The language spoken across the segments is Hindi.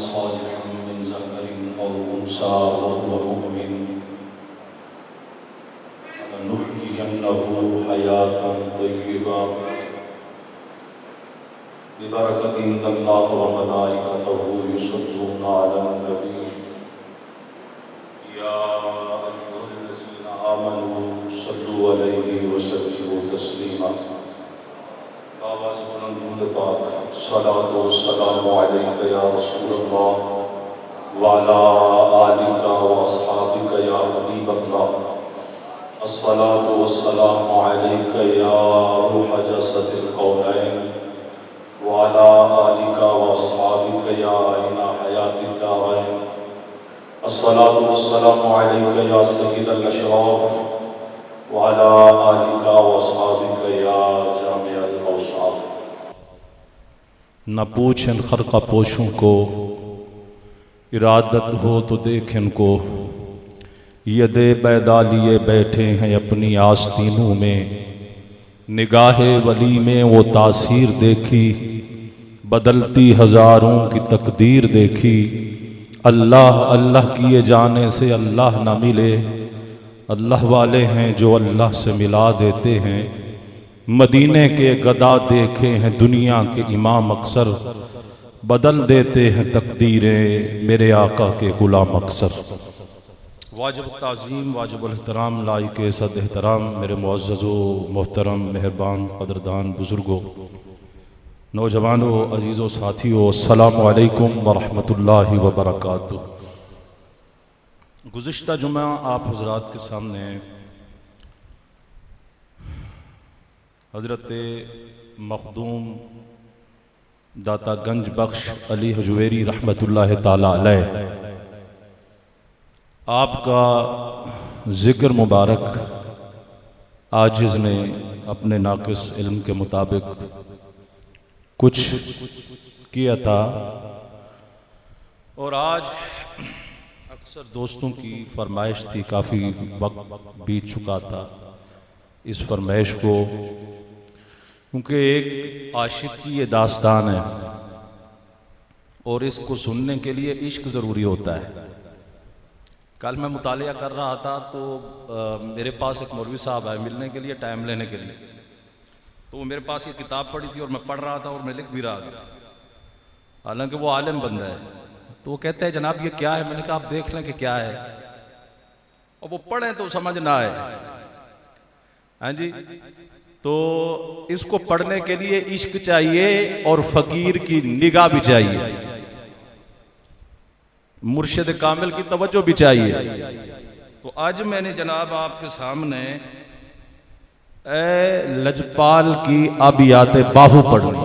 सालिहन मिन ज़करिन औ उन्सा वहुव मुमिन फ़लनुहयियन्नहु हयातन तय्यिबा बिबरकति इन्नल्लाह व मलाइकतहु युसल्लूना अलन नबी या अय्युहल्लज़ीना आमनू सल्लु अलैहि व सल्लिमू तस्लीमा। आवाज़ बुलंद दुरूद पाक सलातो सलामु अलैका या रसूलल्लाह व अला आलिका व अस्हाबिका या हबीबल्लाह। अस्सलातु वस्सलामु अलैका या रूह जसदिल कौनैन व अला आलिका व अस्हाबिका या आइना हयातिद दारैन। अस्सलातु वस्सलामु अलैका या सय्यिदल अशराफ व अला आलिका व अस्हाबिका या जामिअल औसाफ। न पूछन खरका पोशों को, इरादत हो तो देखें को। यदे बैदा लिए बैठे हैं अपनी आस्तीनों में, निगाहे वली में वो तासीर देखी, बदलती हजारों की तकदीर देखी। अल्लाह अल्लाह किए जाने से अल्लाह न मिले, अल्लाह वाले हैं जो अल्लाह से मिला देते हैं। मदीने के गदा देखे हैं दुनिया के इमाम अक्सर, बदल देते हैं तकदीरें मेरे आका के गुलाम अक्सर। वाजिब ताज़ीम वाजिब एहतराम लाइक सद एहतराम मेरे मुअज़्ज़ज़ो मोहतरम मेहरबान कदरदान बुज़ुर्गों, नौजवानों, अजीज़ों, साथियों, अस्सलामु अलैकुम व रहमतुल्लाहि व बरकातुहू। गुज़िश्ता जुमा आप हज़रात के सामने हज़रत मखदूम दाता गंज बख्श अली हजवेरी रहमतुल्लाहि ताला अलैह आपका ज़िक्र मुबारक आजिज़ ने अपने नाक़िस इल्म के मुताबिक कुछ किया था, और आज अक्सर दोस्तों की फरमाइश थी, काफ़ी वक्त बीत चुका था इस फरमाइश को, क्योंकि एक आशिक की ये दास्तान है और इसको सुनने के लिए इश्क ज़रूरी होता है। कल मैं मुतालिया कर रहा था तो मेरे पास एक मौलवी साहब आए मिलने के लिए, टाइम लेने के लिए। तो वो मेरे पास ये किताब पढ़ी थी और मैं पढ़ रहा था और मैं लिख भी रहा था, हालांकि वो आलिम बंदा है। तो वो कहते हैं जनाब ये क्या है? मैंने कहा आप देख लें कि क्या है, और वो पढ़ें तो समझ ना आए। हाँ जी, तो इसको पढ़ने के लिए इश्क चाहिए और फकीर की निगाह भी चाहिए, मुर्शिद कामिल की तवज्जो भी चाहिए। तो आज मैंने जनाब आपके सामने ए लजपाल की अबियाते बाहु पढ़नी,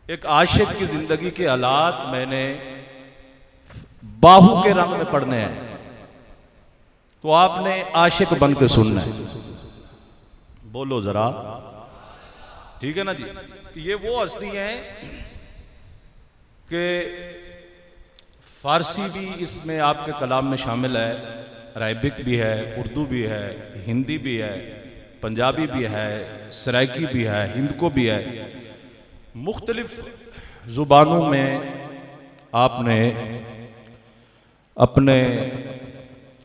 एक आशिक की जिंदगी के हालात मैंने बाहु के रंग में पढ़ने हैं। तो आपने आशिक बन के सुनना है। बोलो जरा, ठीक है ना जी? ये वो हस्ती हैं कि फारसी भी इसमें आपके कलाम में शामिल है, अरबिक भी है, उर्दू भी है, हिंदी भी है, पंजाबी भी है, सराइकी भी है, हिंद को भी है। मुख्तलिफ ज़ुबानों में आपने अपने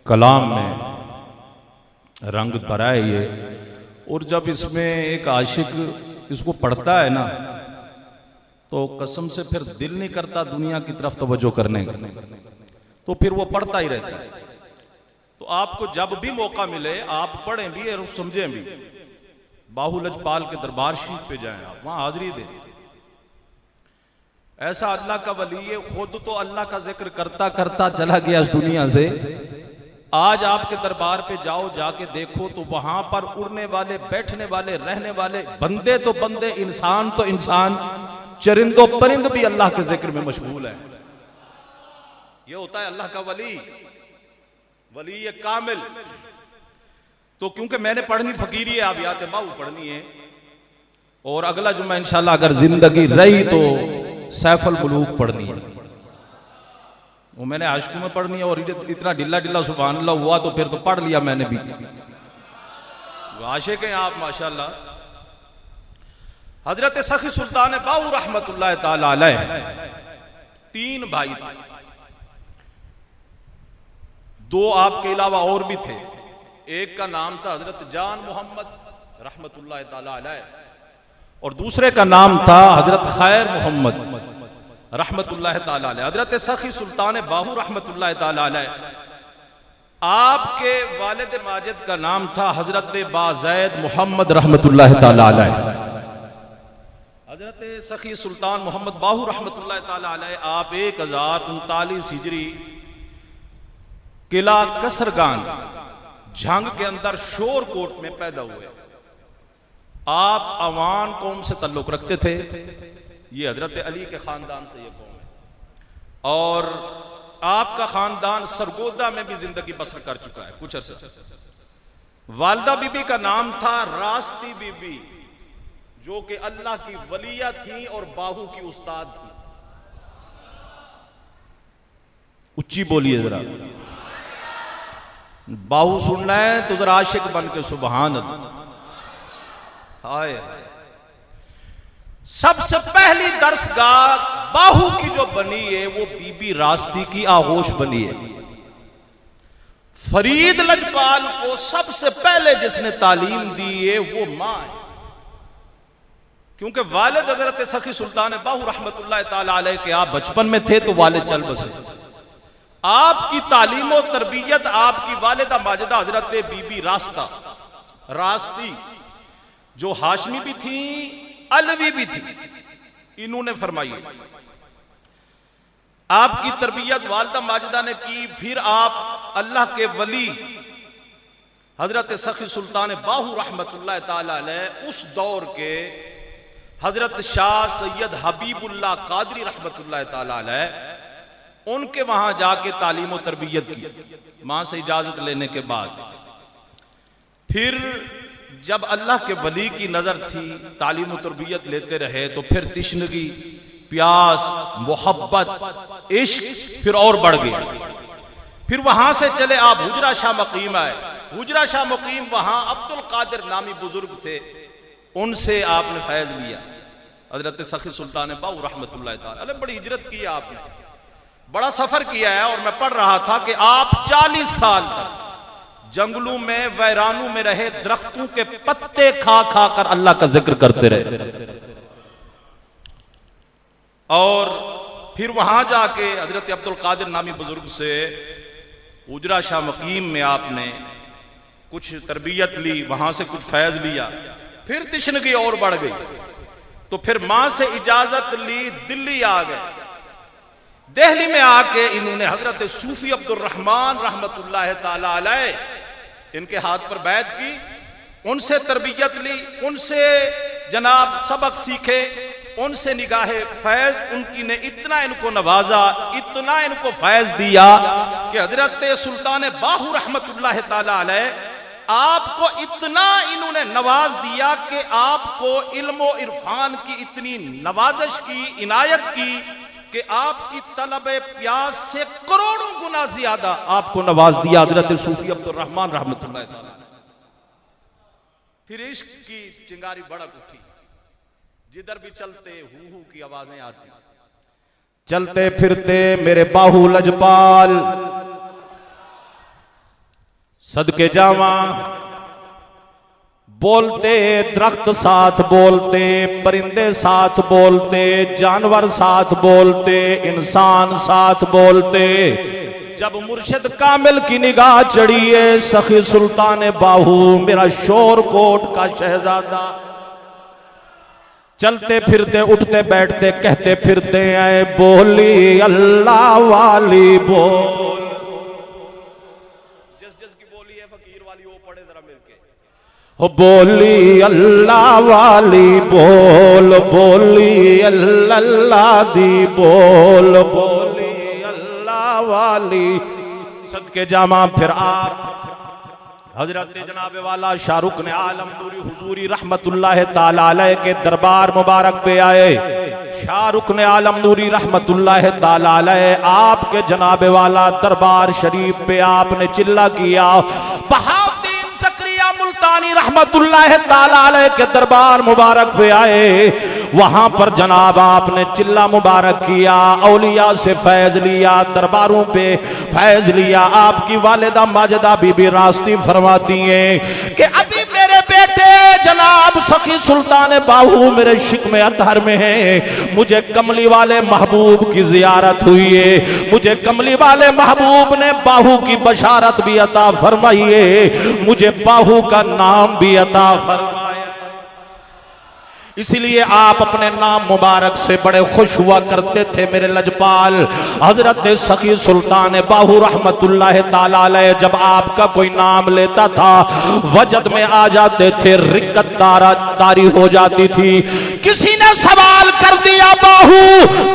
कलाम में रंग भरा है ये। और जब इसमें एक आशिक इसको पढ़ता है ना, तो कसम से फिर दिल नहीं करता दुनिया की तरफ तवज्जो करने का, तो फिर वो पढ़ता ही रहता है। तो आपको जब भी मौका मिले आप पढ़ें भी और समझें भी। बाहु लजपाल के दरबार शरीफ पे जाएं, आप वहां हाजिरी दें। ऐसा अल्लाह का वली है, खुद तो अल्लाह का जिक्र करता करता चला गया इस दुनिया से। आज आपके दरबार पे जाओ, जाके देखो तो वहां पर उड़ने वाले, बैठने वाले, रहने वाले, बंदे तो बंदे, इंसान तो इंसान, चरिंदो परिंद भी अल्लाह के जिक्र में मशगूल है। ये होता है अल्लाह का वली, वली ये कामिल। तो क्योंकि मैंने पढ़नी फकीरी है, अबियात बाहु पढ़नी है, और अगला जुम्मा इंशाल्लाह अगर जिंदगी रही तो सैफुल मुलूक पढ़नी है। वो मैंने आशिकों में पढ़नी है, और इतना ढिल्ला ढिल्ला सुभान अल्लाह हुआ तो फिर तो पढ़ लिया मैंने भी। आशिक हैं आप माशाल्लाह। हजरत सखी सुल्तान बाहू रहमतुल्लाह ताला अलैह 3 भाई थे, 2 आपके अलावा और भी थे। एक का नाम था हजरत जान मोहम्मद रहमतुल्लाह ताला अलैह और दूसरे का नाम था हजरत खैर मोहम्मद रहमतुल्लाह ताला अलैह। हजरत सखी सुल्तान बाहू रहमतुल्लाह ताला अलैह, आपके वालिद माजिद का नाम था हजरत बाज़ैद मोहम्मद रहमतुल्लाह ताला अलैह। हजरत सखी सुल्तान मोहम्मद बाहू रहमतुल्लाह ताला अलैह आप 1039 हिजरी किला कसरगान झंग के अंदर शोरकोट में पैदा हुए। आप अवान कौम से ताल्लुक रखते थे। ये हजरत अली के खानदान से ये कौम है और आपका खानदान सरगोदा में भी जिंदगी बसर कर चुका है कुछ अरसे। वालदा बीबी का नाम था रास्ती बीबी, जो कि अल्लाह की वलिया थी और बाहू की उस्ताद थी। उच्ची बोलिए जरा, बाहू सुनना है तो जरा आशिक बन के सुभान अल्लाह। हाय, सबसे पहली दरसगाह बाहू की जो बनी है वो बीबी रास्ती की आगोश बनी है। फरीद लजपाल को सबसे पहले जिसने तालीम दी है वो मां है, क्योंकि वालिद हजरत सखी सुल्तान बाहू रहमतुल्लाह ताला अलैह के आप बचपन में थे तो वालिद चल बसे। आपकी तालीम और तरबियत आपकी वालिदा माजिदा हजरत बीबी रास्ती जो हाशमी भी थी अलवी भी थी, इन्होंने फरमाई। आपकी तरबियत वालिदा माजिदा ने की। फिर आप अल्लाह के वली हजरत सखी सुल्तान बाहू रहमतुल्लाह ताला अलैह उस दौर के हजरत शाह सैयद हबीबुल्लाह कादरी रहमतुल्लाह ताला अलैह उनके वहां जाके तालीम और तरबियत की मां से इजाजत लेने के बाद। फिर जब अल्लाह के वली की नजर थी, तालीम और तरबियत लेते रहे तो फिर तिश्नगी, प्यास, मोहब्बत, इश्क फिर और बढ़ गया। फिर वहां से चले आप हुजरा शाह मकीम आए। हुजरा शाह मकीम वहां अब्दुल कादिर नामी बुजुर्ग थे, उनसे आपने फैज लिया। हजरत सखी सुल्तान बाहू रहमतुल्लाह ताला अलैह बड़ी हिजरत की आपने, बड़ा सफर किया है। और मैं पढ़ रहा था कि आप 40 साल तक जंगलों में वैरानों में रहे, दरख्तों के पत्ते खा खा कर अल्लाह का जिक्र करते रहे। और फिर वहां जाके हजरत अब्दुल कादिर नामी बुजुर्ग से उजरा शाह मकीम में आपने कुछ तरबियत ली, वहां से कुछ फैज लिया। फिर तिश्नगी और बढ़ गई तो फिर मां से इजाजत ली, दिल्ली आ गए। दिल्ली में आके इन्होंने हजरत सूफी अब्दुल रहमान रहमतुल्लाह ताला अलैह इनके हाथ पर बैत की, उनसे तरबियत ली, उनसे जनाब सबक सीखे, उनसे निगाहे फैज उनकी ने इतना इनको नवाजा, इतना इनको फैज दिया कि हजरत सुल्तान बाहू रहमतुल्लाह ताला अलैह आपको इतना इन्होंने नवाज दिया कि आपको इल्म और इरफान की इतनी नवाजिश की, इनायत की कि आपकी तलब प्यास से करोड़ों गुना ज्यादा आपको नवाज दिया हजरत सूफी अब्दुल रहमान रहमतुल्लाह ताला। फिर इश्क की चिंगारी भड़क उठी, जिधर भी चलते हू की आवाजें आती। चलते फिरते मेरे बाहू लजपाल सदके जावा, बोलते दरख्त साथ बोलते, परिंदे साथ बोलते, जानवर साथ बोलते, इंसान साथ बोलते। जब मुर्शिद कामिल की निगाह चढ़ी है, सखी सुल्तान बाहू मेरा शोरकोट का शहजादा, चलते फिरते उठते बैठते कहते फिरते आए, बोली अल्लाह वाली बोल। जिस की बोली है फकीर वाली वो पढ़े जरा मिलके। हो बोली अल्लाह वाली बोल, बोली अल्लाह दी बोल, बोली अल्लाह वाली सदके जामा। फिर आप हजरत जनाब वाला शाहरुख ने आलम नूरी हुजूरी रहमतुल्लाह ताला अलैह के दरबार मुबारक पे आए। शाहरुख ने आलम नूरी रहमतुल्लाह ताला अलैह आपके जनाब वाला दरबार शरीफ पे आपने चिल्ला किया, बहाउद्दीन ज़करिया मुल्तानी रहमतुल्लाह रहमतुल्लाह ताला अलैह के दरबार मुबारक पे आए। वहां पर जनाब आपने चिल्ला मुबारक किया, औलिया से फैज लिया, दरबारों पे फैज लिया। आपकी वालिदा माजिदा बीबी रास्ती फरमाती हैं कि अभी मेरे बेटे जनाब सखी सुल्तान बाहू मेरे शिक्म अतहर में है। मुझे कमली वाले महबूब की जियारत हुई है, मुझे कमली वाले महबूब ने बाहू की बशारत भी अता फरमाई है, मुझे बाहू का नाम भी अता फरमाया। इसलिए आप अपने नाम मुबारक से बड़े खुश हुआ करते थे मेरे लजपाल। हजरत सखी सुल्तान बाहू रहमतुल्लाह ताला अलैह जब आपका कोई नाम लेता था वजद में आ जाते थे, रिक्कत तारी हो जाती थी। किसी ने सवाल कर दिया, बाहू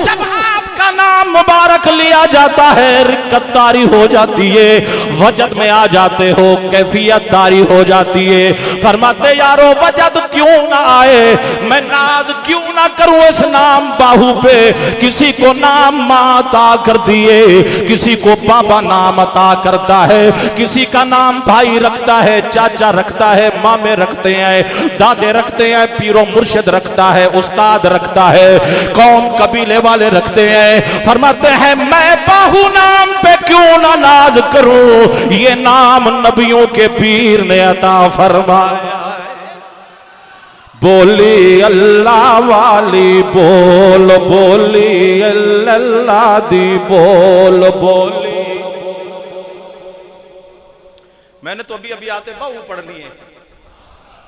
जब आपका नाम मुबारक लिया जाता है रिक्कत तारी हो जाती है, वजद में आ जाते हो कैफियत तारी हो जाती है। फरमाते यारो वजद क्यों ना आए, मैं नाज क्यों ना करूं इस नाम बाहू पे। किसी को नाम मां अता कर दिए, किसी को बाबा नाम अता करता है, किसी का नाम भाई रखता है, चाचा रखता है, मामे रखते हैं, दादे रखते हैं, पीरो मुर्शिद रखता है, उस्ताद रखता है, कौम कबीले वाले रखते हैं। फरमाते हैं मैं बाहू नाम पे क्यों ना नाज करूं, ये नाम नबियों के पीर ने अता फरमाया। बोली अल्लाह वाली बोल, बोली अल्लाह दी बोल, बोली। मैंने तो अभी अभी आते बाहू पढ़नी है,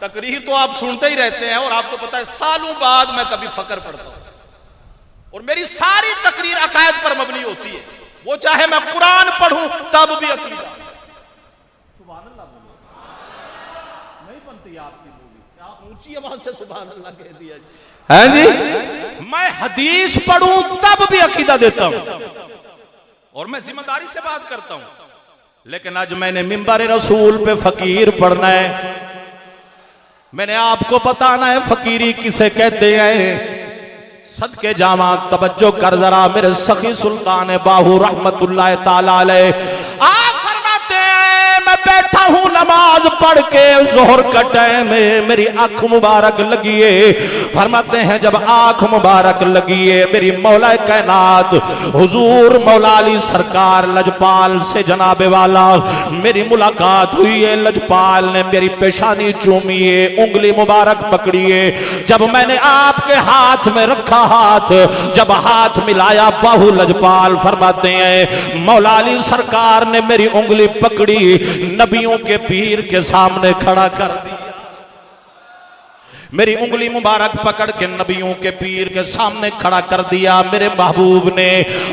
तकरीर तो आप सुनते ही रहते हैं और आपको पता है सालों बाद मैं कभी फकर पढ़ता हूं और मेरी सारी तकरीर अकायद पर मबनी होती है। वो चाहे मैं कुरान पढ़ूं तब भी अकीदा। सुभान अल्लाह नहीं बनती आपकी बोली, आप ऊंची आवाज से सुभान अल्लाह कह दिया है जी। मैं हदीस पढ़ूं तब भी अकीदा देता हूं और मैं जिम्मेदारी से बात करता हूं। लेकिन आज मैंने मिंबर रसूल पे फकीर पढ़ना है, मैंने आपको बताना है फकीरी किसे कहते हैं। सदके जामा तवज्जो कर जरा मेरे सखी सुल्तान बाहू रहमतुल्लाह ताला अलैह। आप फरमाते हैं मैं बैठा हूं नमाज पढ़ के, जोहर का टाइम है, मेरी आंख मुबारक लगी है। फरमाते हैं जब आंख मुबारक लगी है मेरी मौला कायनात हुजूर मौला अली सरकार लजपाल से जनाबे वाला मेरी मुलाकात हुई है। लजपाल ने मेरी पेशानी चूमी है, उंगली मुबारक पकड़ी है। जब मैंने आपके हाथ में रखा हाथ, जब हाथ मिलाया बाहू लजपाल फरमाते हैं मौला अली सरकार ने मेरी उंगली पकड़ी, नबियों के पीर के सामने खड़ा कर दिया। मेरी उंगली मुबारक पकड़ के नबियों के पीर के सामने खड़ा कर दिया। मेरे महबूब ने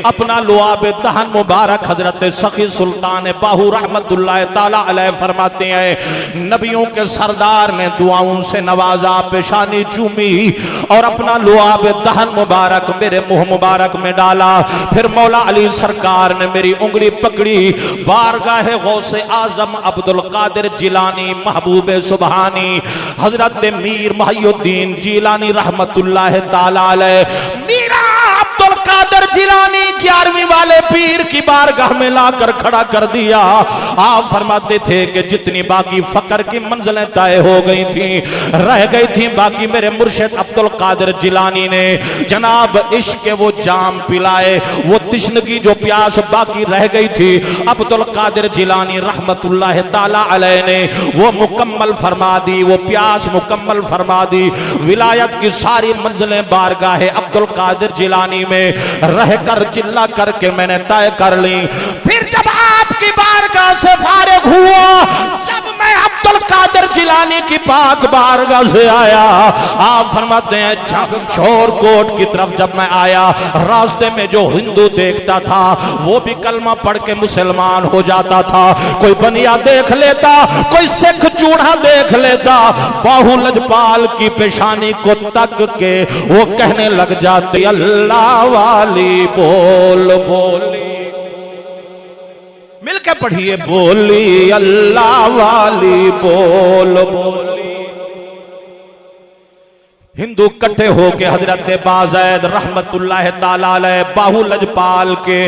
अपना लुआब दहन मुबारक हजरत सखी सुल्तान बाहू रहमतुल्लाह ताला अलैह फरमाते हैं नबियों के सरदार ने दुआओं से नवाजा, पेशानी चूमी और अपना लुआब दहन मुबारक मेरे मुंह मुबारक में डाला। फिर मौला अली सरकार ने मेरी उंगली पकड़ी, बारगाह गौसे आजम अब्दुल कादिर जिलानी महबूब सुबहानी हजरत मीर मुहीउद्दीन जिलानी रहमतुल्लाह ताला अलैह मीरा अब्दुल कादिर जिलानी 11वीं वाले पीर की बारगाह में लाकर खड़ा कर दिया। आप फरमाते थे कि जितनी बाकी फकर की मंजिलें तय हो गई थी, रह गई थी बाकी, मेरे मुर्शिद अब्दुल कादिर जिलानी ने जनाब इश्क के वो जाम पिलाए, वो तिश्नगी जो प्यास बाकी रह गई थी अब्दुल कादिर जिलानी रहमतुल्लाह ताला अलैह ने वो मुकम्मल फरमा दी, वो प्यास मुकम्मल फरमा दी। विलायत की सारी मंजिलें बारगाह अब्दुल कादिर जिलानी में रहकर चिल्ला करके मैंने तय कर ली। फिर जब आपकी बारगाह से फारिग हुआ, जब मैं अब्दुल कादिर जिलानी की पाक बारगाह से आया, आप फरमाते हैं शोरकोट की तरफ जब मैं आया, रास्ते में जो हिंदू देखता था वो भी कलमा पढ़ के मुसलमान हो जाता था। कोई बनिया देख लेता, कोई सिख चूड़ा देख लेता, बाहू लजपाल की पेशानी को तक के वो कहने लग जाते अल्लाह वाली बोल, बोली मिलके पढ़िए बोली अल्लाह वाली बोल, बोली। हिंदू इकट्ठे होके हजरत बाज़ैद रहमतुल्लाह ताला अलैह बाहू लजपाल के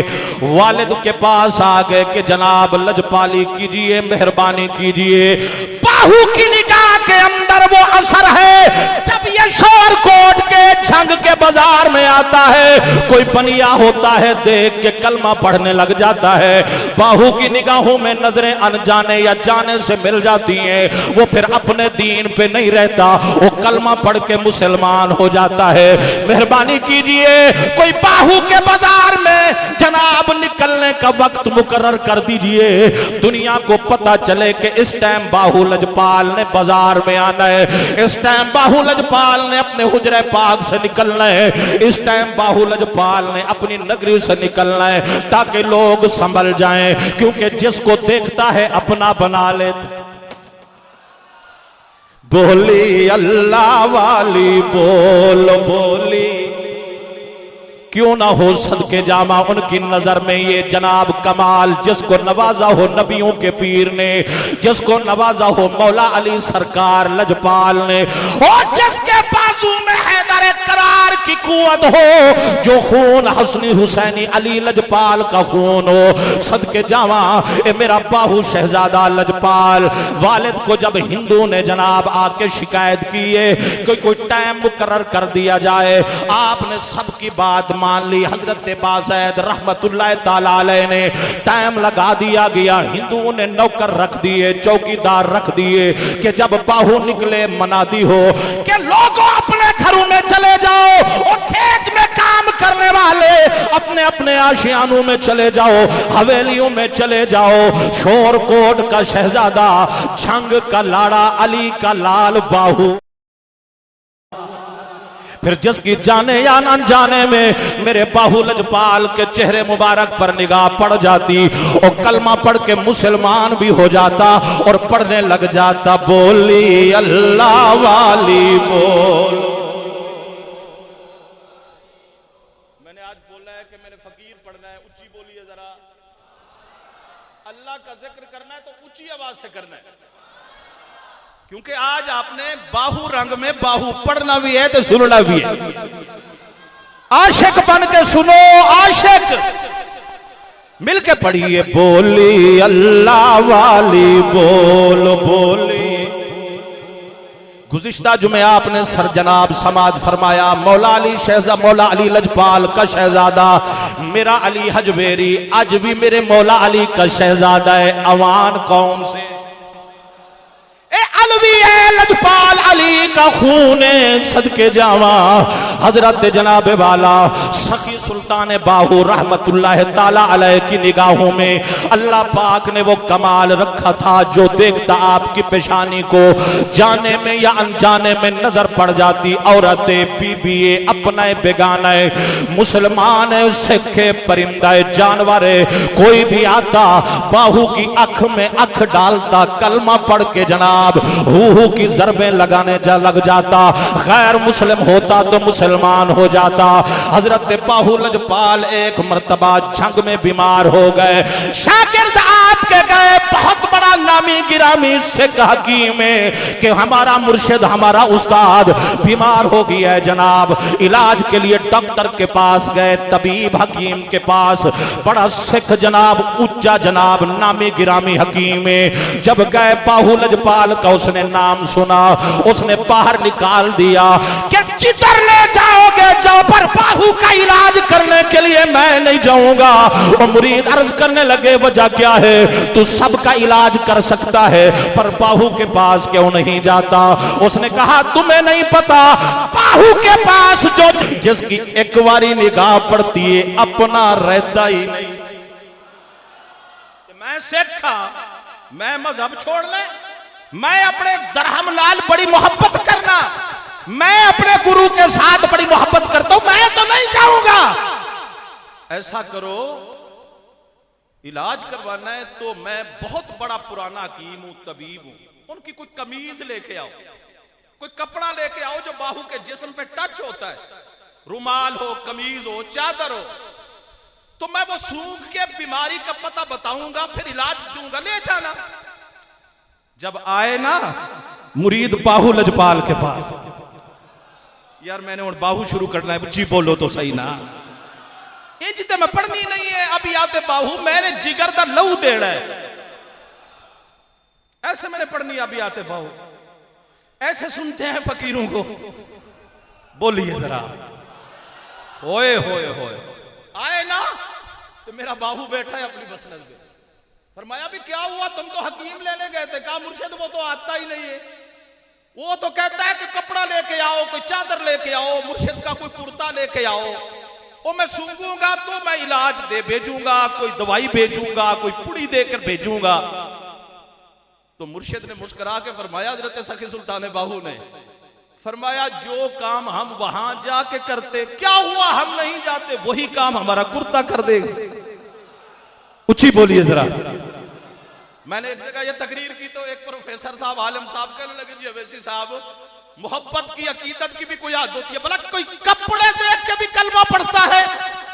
वालिद के पास आ गए कि जनाब लजपाली कीजिए, मेहरबानी कीजिए। बाहू की निगाह के अंदर वो असर है। जब ये शोरकोट के झंग के बाजार में आता है, कोई बनिया होता है, देख के कलमा पढ़ने लग जाता है। बाहू की निगाहों में नजरें अनजाने या जाने से मिल जाती हैं। वो फिर अपने दीन पे नहीं रहता, वो कलमा पढ़ के मुसलमान हो जाता है। मेहरबानी कीजिए, कोई बाहू के बाजार में जनाब निकलने का वक्त मुकर्रर कर दीजिए। दुनिया को पता चले कि इस टाइम बाहू लजपाल ने बाजार में आना है, इस टाइम बाहू लजपाल ने अपने हुजरे पाक से निकलना है, इस टाइम बाहू लजपाल ने अपनी नगरी से निकलना है, ताकि लोग संभल जाएं। क्योंकि जिसको देखता है अपना बना लेता। बोली अल्लाह वाली बोल बोली, क्यों ना हो सदके जामा उनकी नजर में ये जनाब कमाल, जिसको नवाजा हो नबियों के पीर ने, जिसको नवाजा हो मौला अली सरकार लजपाल ने, और जिसके बाजू में हैदर करार की कुव्वत हो, जो खून हसनी हुसैनी अली लजपाल का खून हो। सदके जावा ए मेरा बाहू शहजादा लजपाल, वालिद को जब हिंदू ने जनाब आके शिकायत की है कि कोई टाइम मुकर्रर कर दिया जाए, आपने सबकी बात मान ली। हजरत बासैद रहमतुल्लाह ताला अलैह ने टाइम लगा दिया गया। हिंदुओं ने नौकर रख दिए, चौकीदार रख दिए कि जब बाहू निकले मनादी हो कि लोगों अपने घरों में चले जाओ, और खेत में काम करने वाले अपने अपने आशियानों में चले जाओ, हवेलियों में चले जाओ। शोरकोट का शहजादा, झंग का लाड़ा, अली का लाल बाहू, फिर जिसकी जाने या अनजाने में मेरे बाहू लजपाल के चेहरे मुबारक पर निगाह पड़ जाती, और कलमा पढ़ के मुसलमान भी हो जाता और पढ़ने लग जाता। बोली अल्लाह वाली बोल। मैंने आज बोला है कि मैंने फकीर पढ़ना है, ऊंची बोलिए जरा। अल्लाह का जिक्र करना है तो ऊंची आवाज से करना है, क्योंकि आज आपने बाहू रंग में बाहू पढ़ना भी है तो सुनना भी है। आशिक बन के सुनो, आशिक मिल के पढ़िए। बोली अल्लाह वाली बोल बोली। गुज़िश्ता जुमे आपने सर जनाब समाज फरमाया, मौला अली शहजा मौला अली लजपाल का शहजादा मेरा अली हजवेरी आज भी मेरे मौला अली का शहजादा है। अवान कौम से अलवी है, लजपाल अली का खून है। सदके जावा हजरत जनाब वाला सखी सुल्तान बाहू रहमतुल्लाह ताला अलैह की निगाहों में अल्लाह पाक ने वो कमाल रखा था, जो देखता आपकी पेशानी को जाने में या अनजाने में नजर पड़ जाती। औरतें बीबी अपना बेगाना मुसलमान है, सिख परिंदा जानवर है, कोई भी आता बाहू की अख में अख डालता, कलमा पढ़ के जनाब हू की जरबें लगाने लग जाता। गैर मुस्लिम होता तो मुसलमान हो जाता। हजरत बाहू लजपाल एक मर्तबा जंग में बीमार हो गए। शागिर्द आपके गए, बहुत बड़ा नामी गिरामी सिख हकीम है कि हमारा मुर्शिद हमारा उस्ताद बीमार हो गया है जनाब। इलाज के लिए डॉक्टर के पास गए, तबीब हकीम के पास, बड़ा सिख जनाब उच्चा जनाब नामी गिरामी हकीम है। जब गए बाहू लजपाल का उसने नाम सुना, उसने बाहर निकाल दिया कि जिधर ले जाओगे जाओ, पर बाहू का इलाज करने के लिए मैं नहीं जाऊंगा। और मुरीद अर्ज करने लगे वजह क्या है? तू सबका इलाज कर सकता है पर बाहू के पास क्यों नहीं जाता? उसने कहा तुम्हें नहीं पता, बाहू के पास जो जिसकी एक बारी निगाह पड़ती है अपना रहता ही नहीं। मैं सिखा, मैं मजहब छोड़ ले, मैं अपने दरहम लाल बड़ी मोहब्बत करना, मैं अपने गुरु के साथ बड़ी मोहब्बत करता हूं, मैं तो नहीं जाऊंगा। ऐसा करो, इलाज करवाना है तो मैं बहुत बड़ा पुराना हकीम हूं, तबीब हूं, उनकी कोई कमीज लेके आओ, कोई कपड़ा लेके आओ जो बाहू के जिस्म पे टच होता है, रुमाल हो, कमीज हो, चादर हो, तो मैं वो सूख के बीमारी का पता बताऊंगा, फिर इलाज दूंगा, ले जाना। जब आए ना मुरीद बाहू लजपाल के पास, यार मैंने और बाहू शुरू करना है, जी बोलो तो सही ना, ये जितने में पढ़नी नहीं है, अभी आते बाहू मैंने जिगर का लहू देना है, ऐसे मैंने पढ़नी अभी आते बाहू। ऐसे सुनते हैं फकीरों को। बोलिए जरा। होए होए होए आए ना तो मेरा बाबू बैठा है अपनी मसलन पे। फरमाया भी क्या हुआ, तुम तो हकीम लेने गए थे। कहा मुर्शिद वो तो आता ही नहीं है, वो तो कहता है कि कपड़ा लेके आओ, कोई चादर लेके आओ, मुर्शिद का कोई कुर्ता लेके आओ, वो मैं सूंघूंगा तो मैं इलाज दे भेजूंगा, कोई दवाई भेजूंगा, कोई पुड़ी देकर भेजूंगा। तो मुर्शिद ने मुस्कुरा के फरमाया, हजरत सखी सुल्तान बाहू ने फरमाया, जो काम हम वहां जाके करते, क्या हुआ हम नहीं जाते, वही काम हमारा कुर्ता कर देगा। ऊंची बोलिए जरा। मैंने एक जगह ये तकरीर की तो एक प्रोफेसर साहब आलम साहब कहने लगे, जी अवैसी साहब, मोहब्बत की अकीदत की भी कोई याद होती है, भला कोई कपड़े देख के भी कलमा पढ़ता है?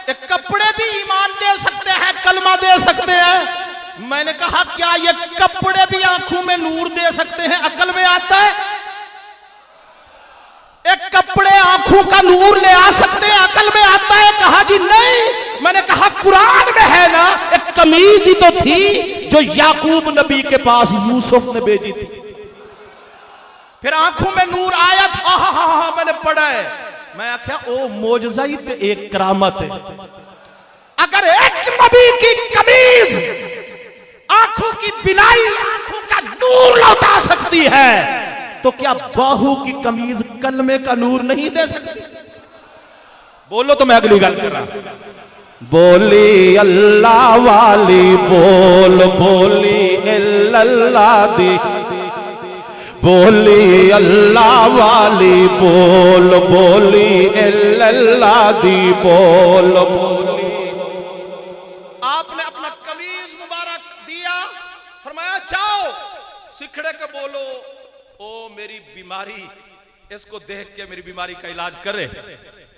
एक कपड़े भी ईमान दे सकते हैं, कलमा दे सकते हैं। मैंने कहा क्या ये कपड़े भी आंखों में नूर दे सकते हैं? अकल में आता है? एक कपड़े आंखों का नूर ले आ सकते हैं, अकल में आता है? कहा जी नहीं। मैंने कहा कुरान में है ना, एक कमीज ही तो थी जो याकूब नबी के पास यूसुफ ने भेजी थी, फिर आंखों में नूर आया था। हाँ मैंने पढ़ा है। मैं आख्या ओ मोजज़ा ही तो एक करामत है। अगर एक नबी की कमीज आंखों की बिनाई, आंखों का नूर लौटा सकती है, तो क्या बाहू की कमीज कलमे का नूर नहीं दे सकती? बोलो तो मैं अगली गल कर रहा। बोली अल्लाह वाली बोल, बोली इल्लल्लाह दी, बोली अल्लाह वाली बोल, बोली इल्लल्लाह दी बोल, बोली। आपने अपना कमीज मुबारक दिया, फरमाया जाओ सिखड़े के बोलो, ओ मेरी बीमारी, इसको देख के मेरी बीमारी का इलाज करे।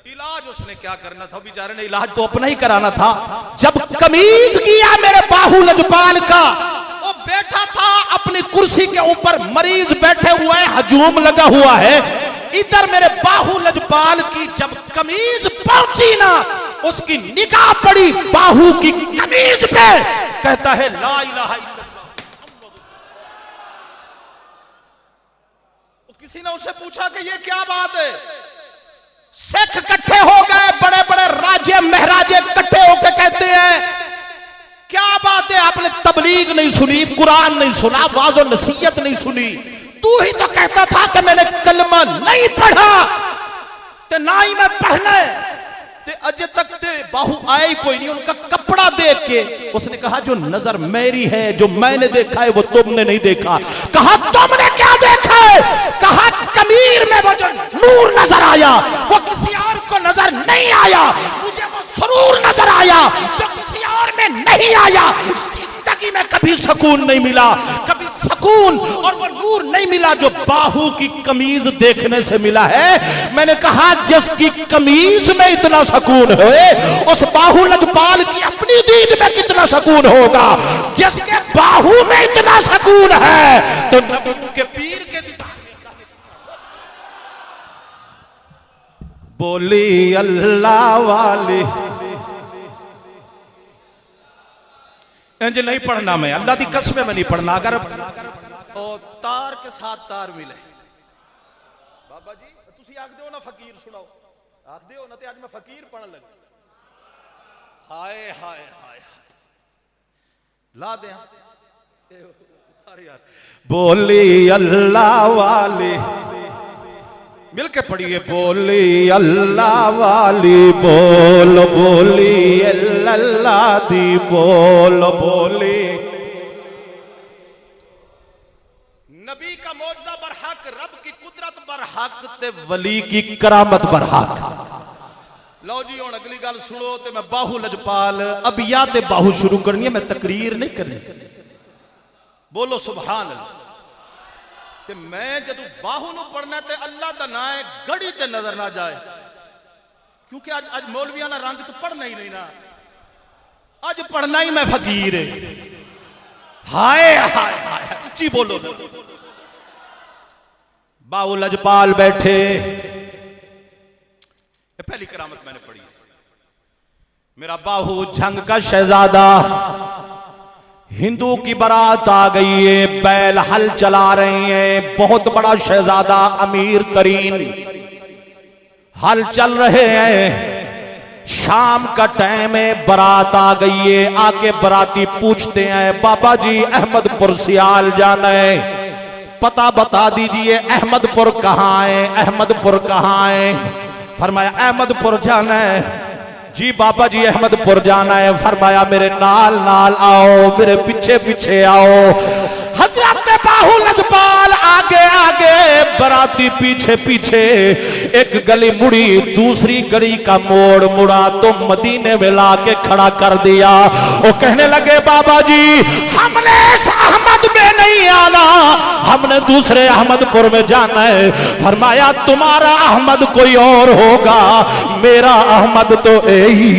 इलाज उसने क्या करना था, बेचारे ने इलाज तो अपना ही कराना था। जब कमीज किया मेरे बाहू लजपाल का, वो बैठा था अपनी कुर्सी के ऊपर, मरीज बैठे हुए हैं, हजूम लगा हुआ है। इधर मेरे बाहू लजपाल की जब कमीज पहुंची ना, उसकी निगाह पड़ी बाहू की कमीज पे, कहता है ला इलाहा इल्लल्लाह। किसी ने उससे पूछा कि ये क्या बात है? सिख इकट्ठे हो गए, बड़े बड़े राजे महराजे इकट्ठे होकर कहते हैं क्या बात है, आपने तबलीग नहीं सुनी, कुरान नहीं सुना, वाज़ो नसीहत नहीं सुनी, तू ही तो कहता था कि मैंने कलमा नहीं पढ़ा, ते ना ही मैं पढ़ना है, ते अजय तक ते बाहू आए ही कोई नहीं। उनका कपड़ा देख के उसने कहा जो नजर मेरी है, जो मैंने देखा है, वो तुमने नहीं देखा। कहा तुमने क्या देखा है? कहा कमीर में वो जो नूर नजर आया, वो किसी और को नजर नहीं आया, मुझे वो सुरूर नजर आया जो किसी और में नहीं आया। जिंदगी में कभी सुकून नहीं मिला, कभी सुकून और वो नूर नहीं मिला जो बाहू की कमीज देखने से मिला है। मैंने कहा जिसकी कमीज में इतना सुकून है, उस बाहू लजपाल की अपनी दीद में कितना सुकून होगा। जिसके बाहू में इतना सुकून है तो नबी के पीर के बोली अल्लाह वाली। इंज नहीं पढ़ना, मैं अल्लाह की कसम में नहीं पढ़ना। अगर और तार के साथ तार मिले, बाबा जी तुसी आख दो ना फकीर सुनाओ, आख दो ना, ते आज मैं फकीर पढ़न लगा। हाय हाय हाय ला दे यार। बोली अल्लाह वाली, मिलके पढ़िए। बोली अल्लाह वाली बोल, बोली अल्लाह दी बोल, बोली। नबी का मौजज़ा बरहक, रब की कुदरत बरहक, ते वली की करामत बरहक। लो जी हुण अगली गल सुनो, ते मैं बाहू लजपाल अब या ते बाहू शुरू करनी है, मैं तकरीर नहीं करनी। बोलो सुभान अल्लाह। ते मैं जदों बाहू नूं पढ़ना ते अल्लाह दा नाम है, गड़ी ते नजर ना जाए, क्योंकि आज मौलवियां ना रंग तो पढ़ना ही नहीं ना, आज पढ़ना ही मैं फकीर है। हाय हाय हाय ऊंची बोलो। बाहू लजपाल बैठे, पहली करामत मैंने पढ़ी। मेरा बाहू जंग का शहजादा, हिंदू की बारात आ गई है, बैल हल चला रहे हैं, बहुत बड़ा शहजादा अमीर तरीन हल चल रहे हैं। शाम का टाइम है, बारात आ गई है। आके बराती पूछते हैं बाबा जी अहमदपुर सियाल जाना है, पता बता दीजिए अहमदपुर कहाँ है, अहमदपुर कहाँ है। फरमाया अहमदपुर जाना है। जी बाबा जी अहमदपुर जाना है। फरमाया मेरे नाल नाल आओ, मेरे पीछे पीछे आओ। हजरत बाहू लजपाल आगे आगे, बराती पीछे पीछे। एक गली मुड़ी, दूसरी गली का मोड़ मुड़ा तो मदीने में ला के खड़ा कर दिया। वो कहने लगे बाबा जी हमने इस अहमद में नहीं आना, हमने दूसरे अहमदपुर में जाना है। फरमाया तुम्हारा अहमद कोई और होगा, मेरा अहमद तो यही।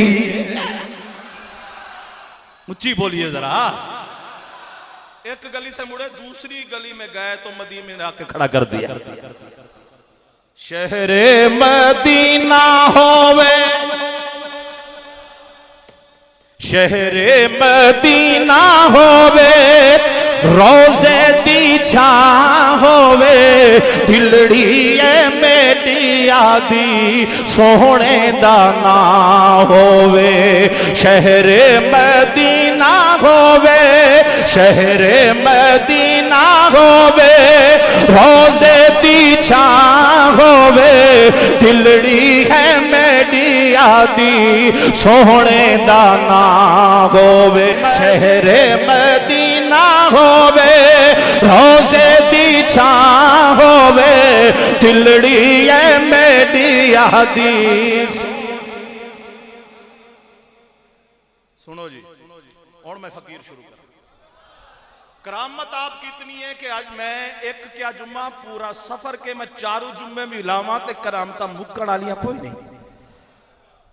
ऊंची बोलिए जरा। एक गली से मुड़े, दूसरी गली में गए तो मदीने में आके खड़ा कर दिया। शहरे मदीना होवे, शहरे मदीना होवे, रोजे दी छां होवे, दिलड़ी मेरी आदि सोहने दा ना होवे। शहरे मदीना होवे, शहरे मदीना होवे, रोजे दी छां होवे, दिलड़ी है मेरी आदि सोहने दा ना होवे। शहरे मदीना होवे, रोजे दी छां होवे, दिलड़ी है मेरी आदि। सुनो जी, और मैं फकीर शुरू कर। करामत आपकी इतनी है कि आज मैं एक क्या जुम्मा पूरा सफर के मैं चारों जुम्मे भी लावा ते करामता मुक्कड़ आलियां कोई नहीं।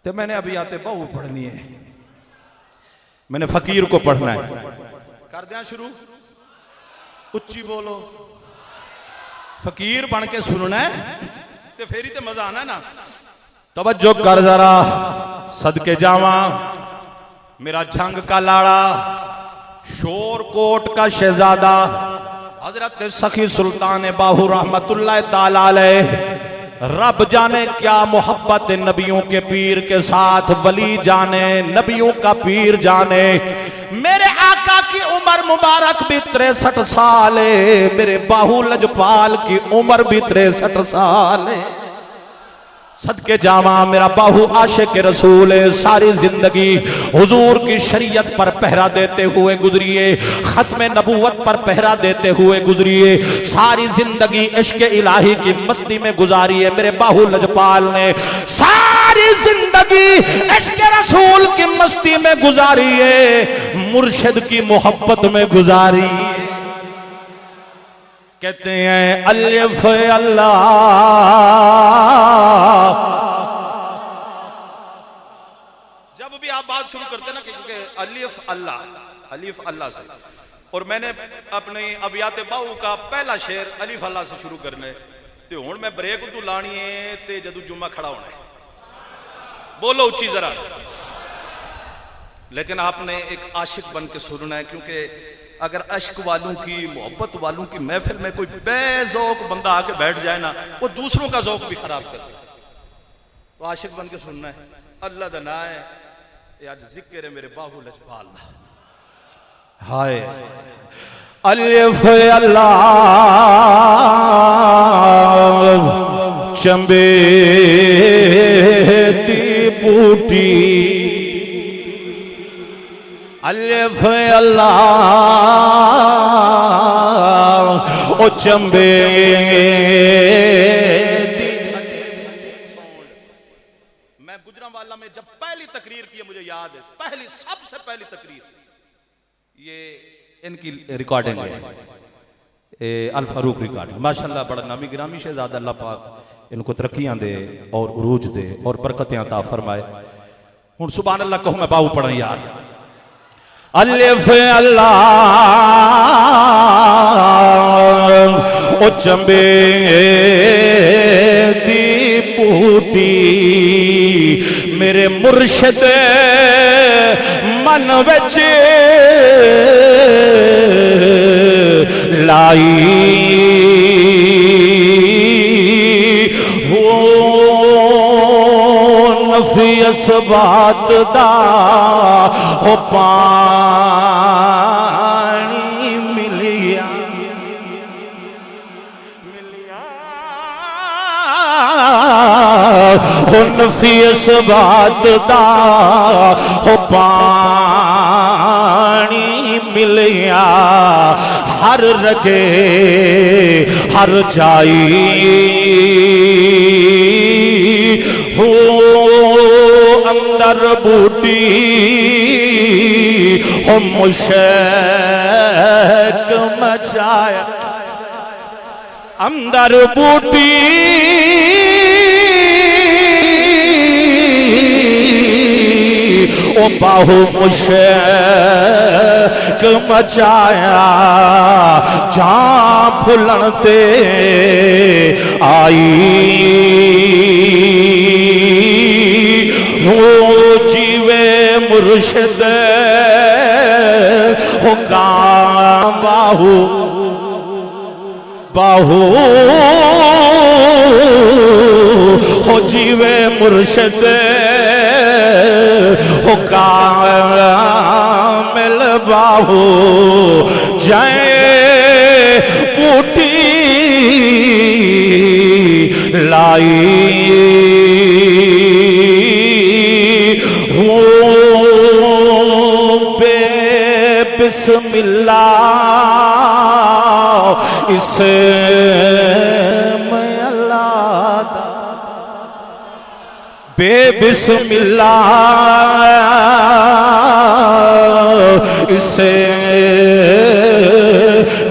तो मैंने अभी आते बहु पढ़नी है, मैंने फकीर को पढ़ना है। कर दिया शुरू, उच्ची बोलो। फकीर बन के सुनना है ते फिर ही तो मजा आना है ना। तवज्जो कर जरा, सदके जावा मेरा झंग का लाड़ा, शोरकोट का शहजादा हजरत सखी सुल्तान बाहू रहमतुल्लाह ताला अलैह। रब जाने क्या मोहब्बत नबियों के पीर के साथ, वली जाने नबियों का पीर जाने। मेरे आका की उम्र मुबारक भी 63 साल है, मेरे बाहू लजपाल की उम्र भी 63 साल है। सदके जावा मेरा बाहू आशिक रसूल है। सारी जिंदगी हुजूर की शरीयत पर पहरा देते हुए गुजरिए, खत्म नबूवत पर पहरा देते हुए गुजरिए। सारी जिंदगी इश्क इलाही की मस्ती में गुजारी है मेरे बाहू लजपाल ने। सारी जिंदगी इश्क रसूल की मस्ती में गुजारी है, मुर्शिद की मोहब्बत में गुजारी है। कहते हैं अलिफ अल्लाह, जब भी आप बात शुरू करते ना, क्योंकि अलिफ अल्लाह, अलिफ अल्लाह से। और मैंने अपने अबियात बाहू का पहला शेर अलिफ अल्लाह से शुरू करना है। तो हुण मैं ब्रेक तू लानी है ते जदू जुम्मा खड़ा होना है। बोलो उच्ची जरा। लेकिन आपने एक आशिक बन के सुनना है, क्योंकि अगर अश्क वालों की, मोहब्बत वालों की महफिल में कोई बेज़ौक बंदा आके बैठ जाए ना, वो दूसरों का ज़ौक भी खराब कर दे। तो आशिक बन के सुनना है। अल्लाह दा ना है, ये आज जिक्र है मेरे बाहू लजपाल। हाय अलिफ अल्लाह, चंबे दी बूटी, अलिफ अल्लाह ओ चंबे दी। मैं गुजरांवाला में जब पहली तकरीर की है, मुझे याद है पहली, सबसे पहली तकरीर, ये इनकी रिकॉर्डिंग है, अल फारूक रिकॉर्डिंग। माशाल्लाह बड़ा नामी गिरामी शहजादा, अल्लाह पाक इनको तरक्कियां दे और उरूज दे और बरकतें अता फरमाए। हुण सुभान अल्लाह कहूं मैं बाहू पढ़ा यार। अलिफ अल्लाह ओ चंबे दी बूटी, मेरे मुर्शिद मन विच लाई हो नफी असबात दा हो पानी मिलिया हो नफी असबात दा हो पानी मिलिया हर रगे हर जाई हो अंदर बूटी हो मुशक मचाया अंदर बूटी ओ बाहु मुशक मचाया जां फुलन ते आई हो जीवे मुर्शिद हो कां बाहु बाहु हो जीवे मुर्शिद हो कामिल बाहु जाए बूटी लाई हो बे बिस्मिल्लाह इसे मैं अल्लाह बे बिस्मिल्लाह इसे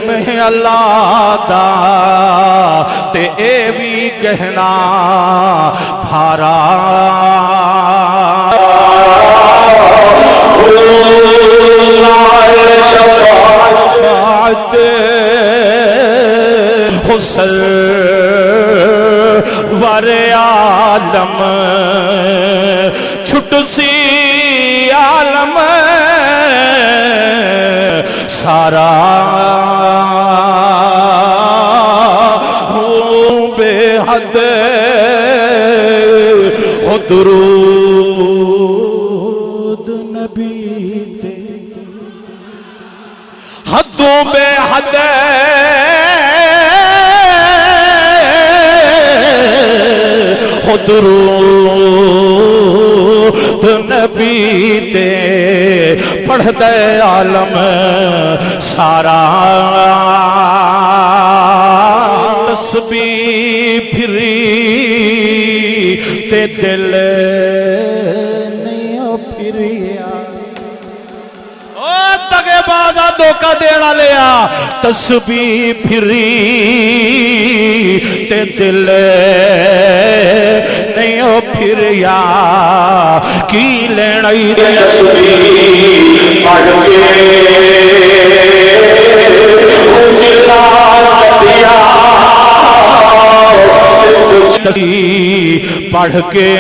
मैं अल्लाह दा ते ए भी कहना भारा हुस्न वरे आलम छुट सी आलम सारा हो बेहद हो दुरूद नबी ते हदों बेहद हो दुरूद नबी ते पढ़ दे आलम सारा तस्बीह फिरी ते दिल नहीं फिरिया ओ दगेबाजा धोखा देना लिया तस्बीह फिरी ते दिल नहीं ओ फिरिया की लेना तस्बीह पढ़ के चिल्ला दिया पढ़ के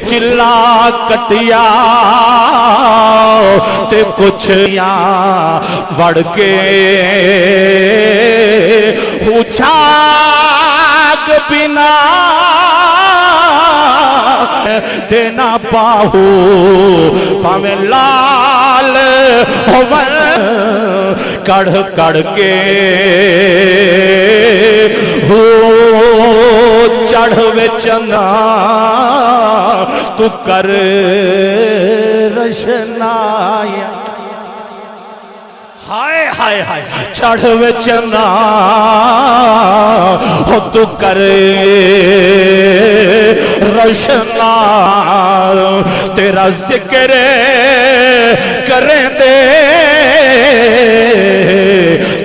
चिल्ला कटिया ते कुछ या वड़ के छाग बिना देना पाहू पावे लाल होवन कड़ कड़ के हो चढ़ चना तू कर रशनाया हाय हाय हाय चढ़ चना हो तू कर रशना तेरा जिक्र करे दे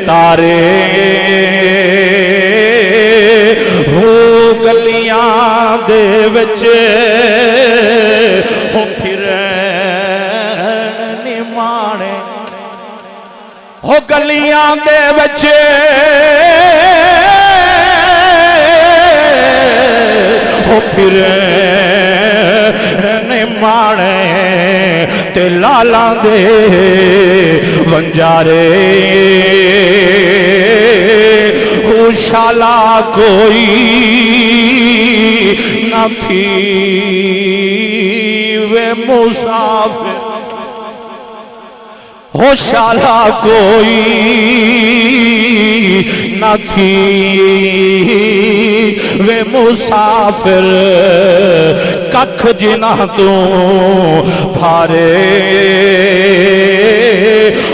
तारे हो गलियां दे विच हो फिर निमाणे हो गलियां दे विच हो फिर माणे ते लाला दे वंजारे शाला कोई न थी वे मुसाफिर हो शाला कोई न थी वे मुसाफिर कख जिना तू भारे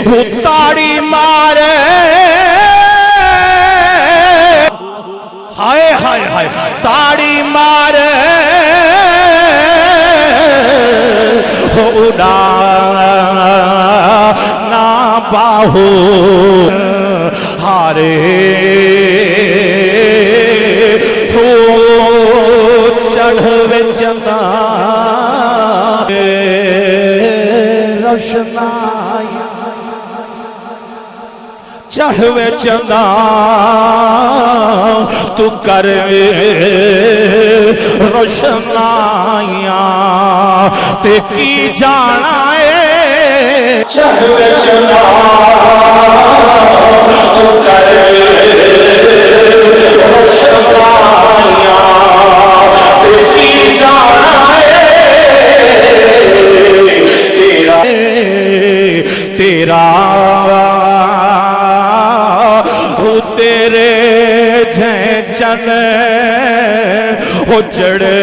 वो ताड़ी मारे हाय हाय हाय ताड़ी मारे हो उड़ा ना बाहू हारे हो चढ़वे चंदा रोशनाई चढ़वे चंदा तू कर रोशनाइया ते की जाना है चढ़वे चंदा तू कर रोशनाइया ते की जाना है तेरा तेरा तेरे झैचन हो चढ़े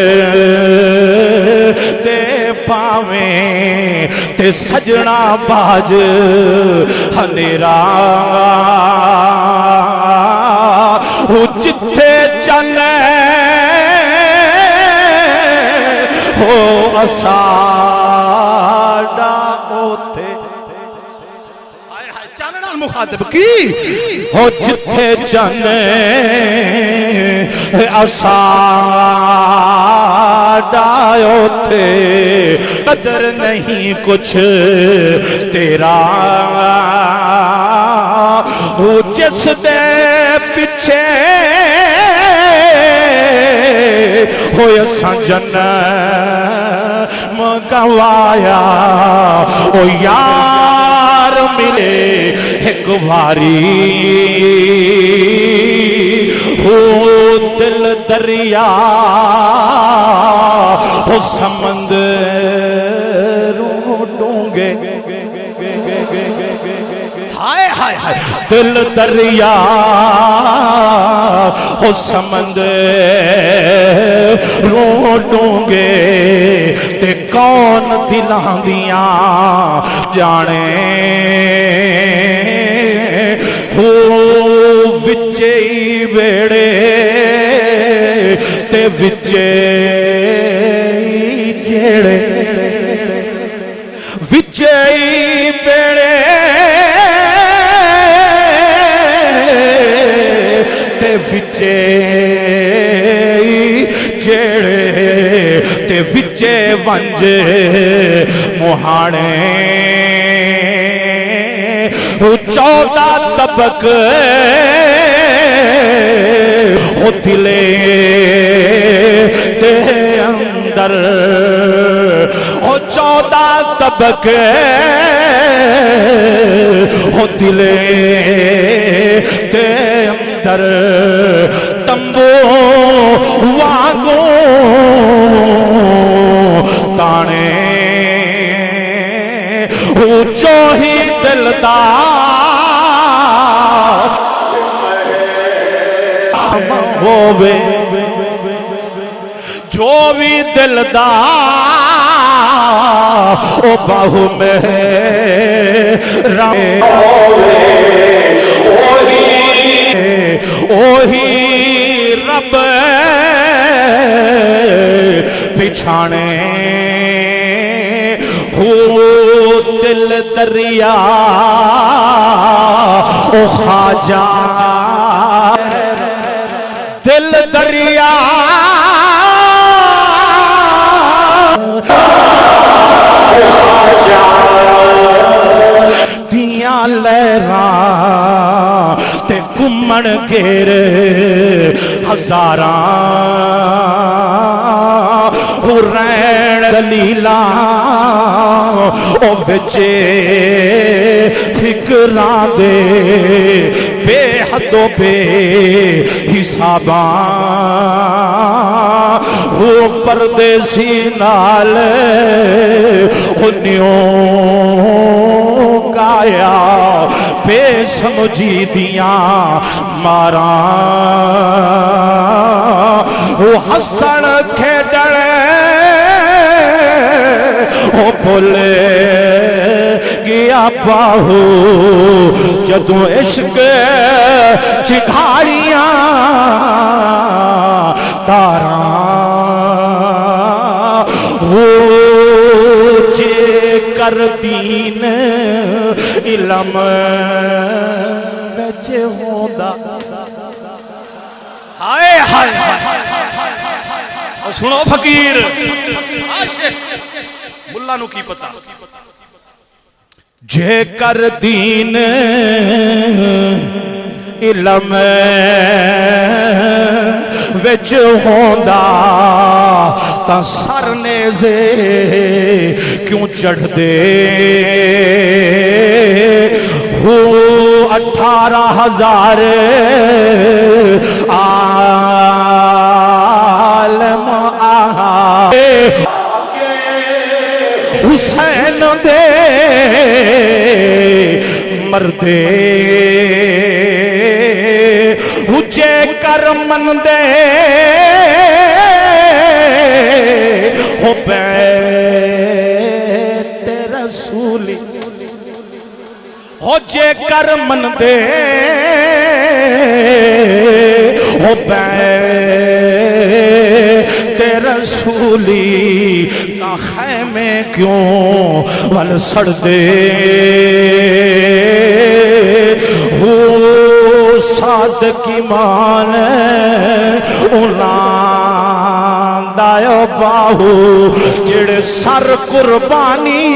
ते पावे ते सजना बाज हनेरा हो जिथे चले हो असाडा ओथे मुखातिब की हो जिथे चने असाडा थे कदर नहीं कुछ तेरा हो जिस दे पिछे हो सजन मगवाया ओ यार मिले एक बारी हो दिल दरिया हो समंदरों डूंगे हाय हाय हाय दिल दरिया हो समंदरों डूंगे ते कौन दिलां दियां जाने हो विचे वेड़े ते विचे जेड़े विचे वेड़े ते विचे जेड़े ते विचे वंज मुहाने 14 तबक हो दिले ते अंदर हो 14 तबक हो दिले ते अंदर तंबू वागो ताने ऊंचो ही दिलदार होवे जो भी दिलदार ओ बाहु में ओही रब पिछाने हो दिल दरिया ओ खाजा दिल दरिया दियां लहरां ते घुमन घेर हजारां रैन दलीला ओ बिचे फिकरां दे बेहदो बे हिसाबा वो परदेसी नाल गाया बेसमझी दिया मारा वो हसन खेडण वो बोले गया बाहू जदों इश्क चिठाड़ियां तारा वो जे कर दीन इलम विच होंदा हाय हाय सुनो फकीर मुल्ला नू की पता जे कर दीन इलम विच होंदा तां सर नेज़े क्यों चढ़दे हो 18,000 आलम हुसैन दे मरदे हुजे कर मन दे हो बैत रसूली हो जे कर मन दे हो बैत रसूली ना खैमे क्यों वल सड़ दे हो सादकी मान उलांदायो बाहू जिड़े सर कुर्बानी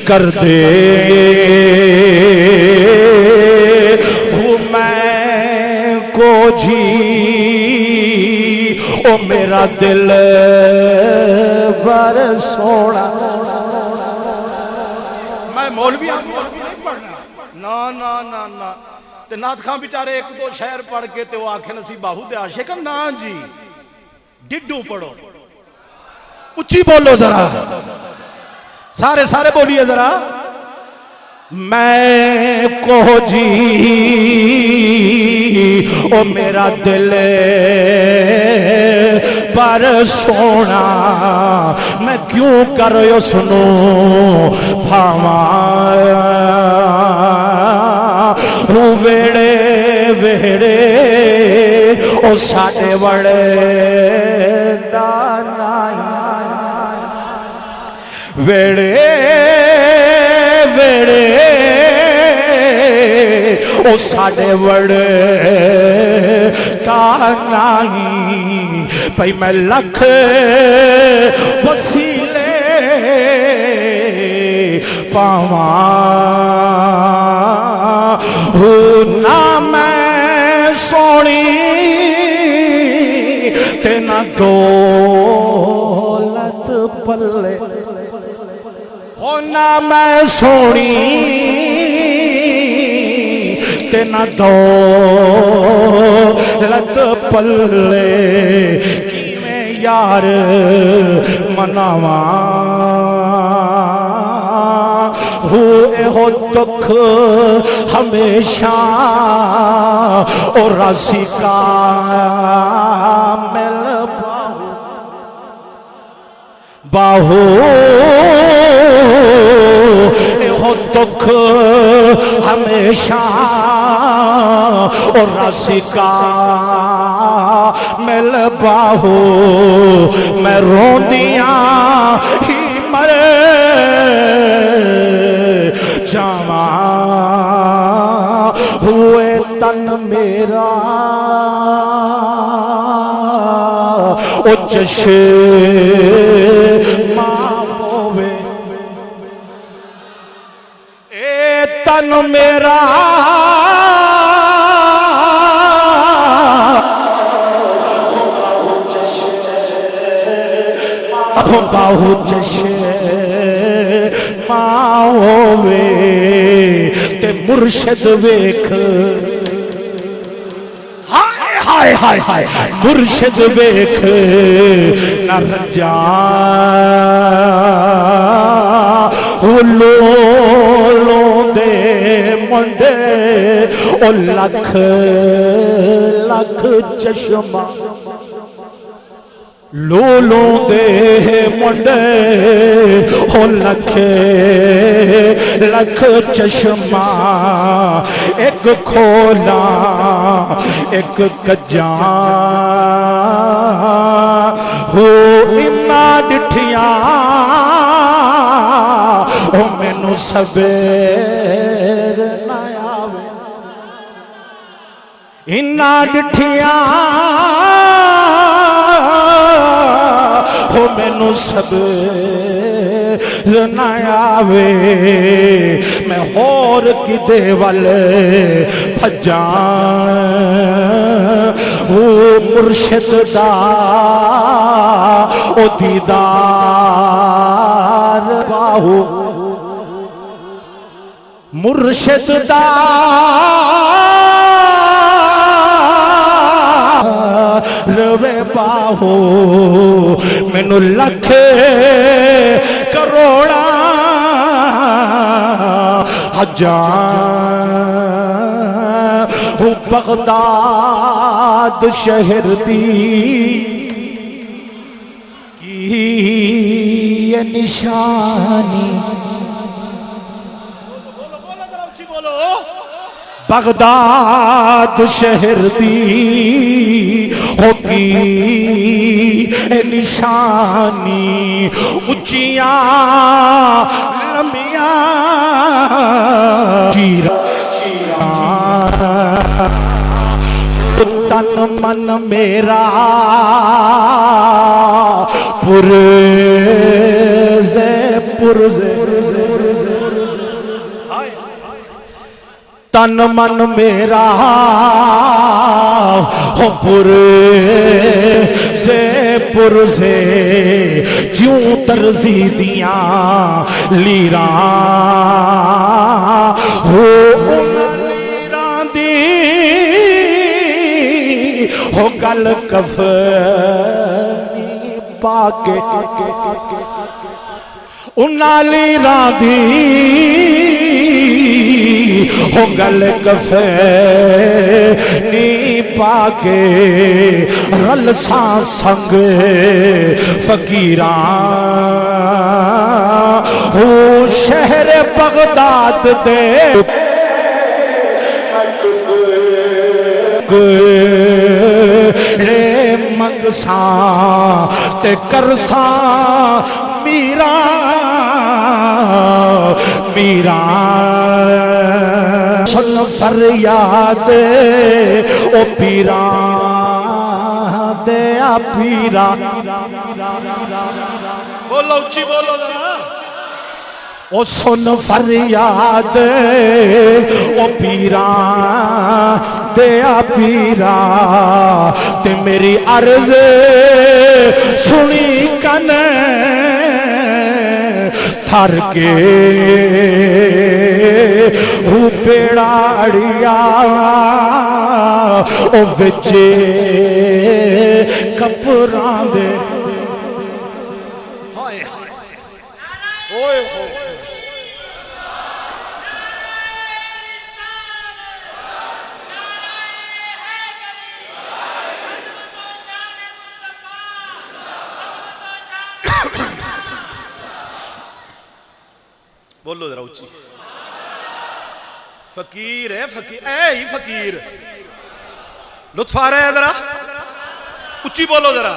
कर दे हो मैं को जी ओ मेरा दिल बर सोना मैं मौलवी नहीं पढ़ना ना ना ना ना ते नाथ खां बेचारे एक दो शेर पढ़ के ते वो आखे नसी बाहू दे आशिक ना जी डिड्डू पढ़ो उच्ची बोलो जरा सारे सारे बोलिए जरा मैं को जी ओ मेरा दिल पर सोना मैं क्यों कर सुनो भावा वेड़े वेड़े ओ साडे बड़े दाना वेड़े वेड़े ओ साडे बड़े कानाई भाई मैं लख वसीले पावा हो ना मैं सोनी ते ना दौलत पल्ले हो ना मैं सोनी ते ना दौलत पल्ले कि मैं यार मनावा हो एहो दुख हमेशा और राशि का मिल बाहू एहो दुख हमेशा और राशि का मिल बाहू मैं रोंदिया ही मर जावा हुए तन मेरा ओ चश्मा होवे ए तन मेरा बाहु चश्मा होवे ते मुर्शद वेख हाय हाय हाय मुर्शद वेख न रजा लो दे मुंडे ओ लख लख चश्मा लोलों दे मुंडे हो लख लख चश्मा एक खोला एक कज्जा हो इन्ना डिठिया हो मैनू सबेर ना आवे इन्ना डिठिया हो मैनू सबेर ना आवे मैं होर किते वल भज्जा ओ मुर्शिद दा ओ दीदार बाहु मुर्शिद दा रवे बाहो मैनू लख करोड़ा हजार बगदाद शहर दी की ये निशानी बगदाद शहर दी होगी निशानी उचिया लमिया तन मन मेरा पुरज़े तन मन मेरा हो पुरज़े ज्यों तरजी दिया लीरा हो उन लीरा दी हो गल कफनी पाके उन्ना लीरा दी हो गल कफनी पाके रल सा संग फकीरा हो शहर बगदाद दे रे मंगसा ते करसा मीरा मीरा सुन फरियाद ओ पीरा दे आ पीरा बोलो उच्ची बोलो ओ सुन फरियाद ओ पीरा दे आ पीरा ते मेरी अर्ज सुनी कन थर के पेड़ाड़िया ओ विचे कपरां दे बोलो जरा उच्ची फकीर है फकीर ऐ ही फकीर लुत्फ आ रहा है जरा उच्ची बोलो जरा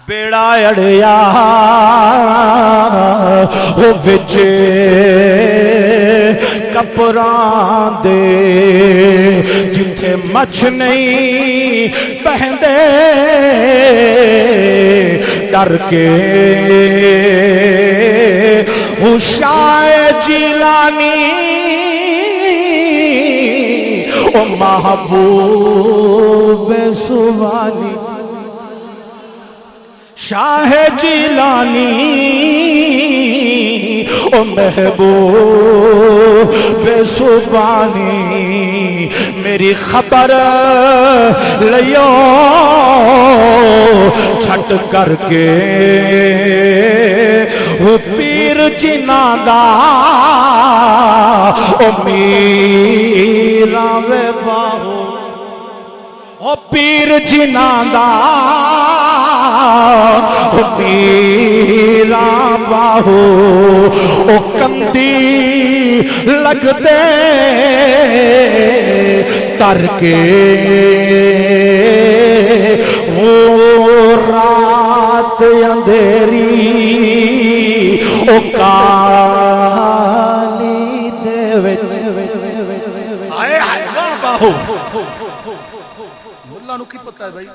बेड़ा अड़िया हो विचे कपरां दे जिथे मछ नहीं बहंदे डर के हुशाए जिलानी ओ महबूब सुवानी शाह जिलानी ओ महबूब बेसुबानी मेरी खबर लियो छट करके वो पीर जिना दा ओ मीरा वे बाहो ओ पीर जिना दा ओ मीरा बाहो ओ कंदी लगदे तर के ओ रात अंधेरी ओ काली दे विच आए हाय वाह बाहू मुल्ला नु की पता है भाई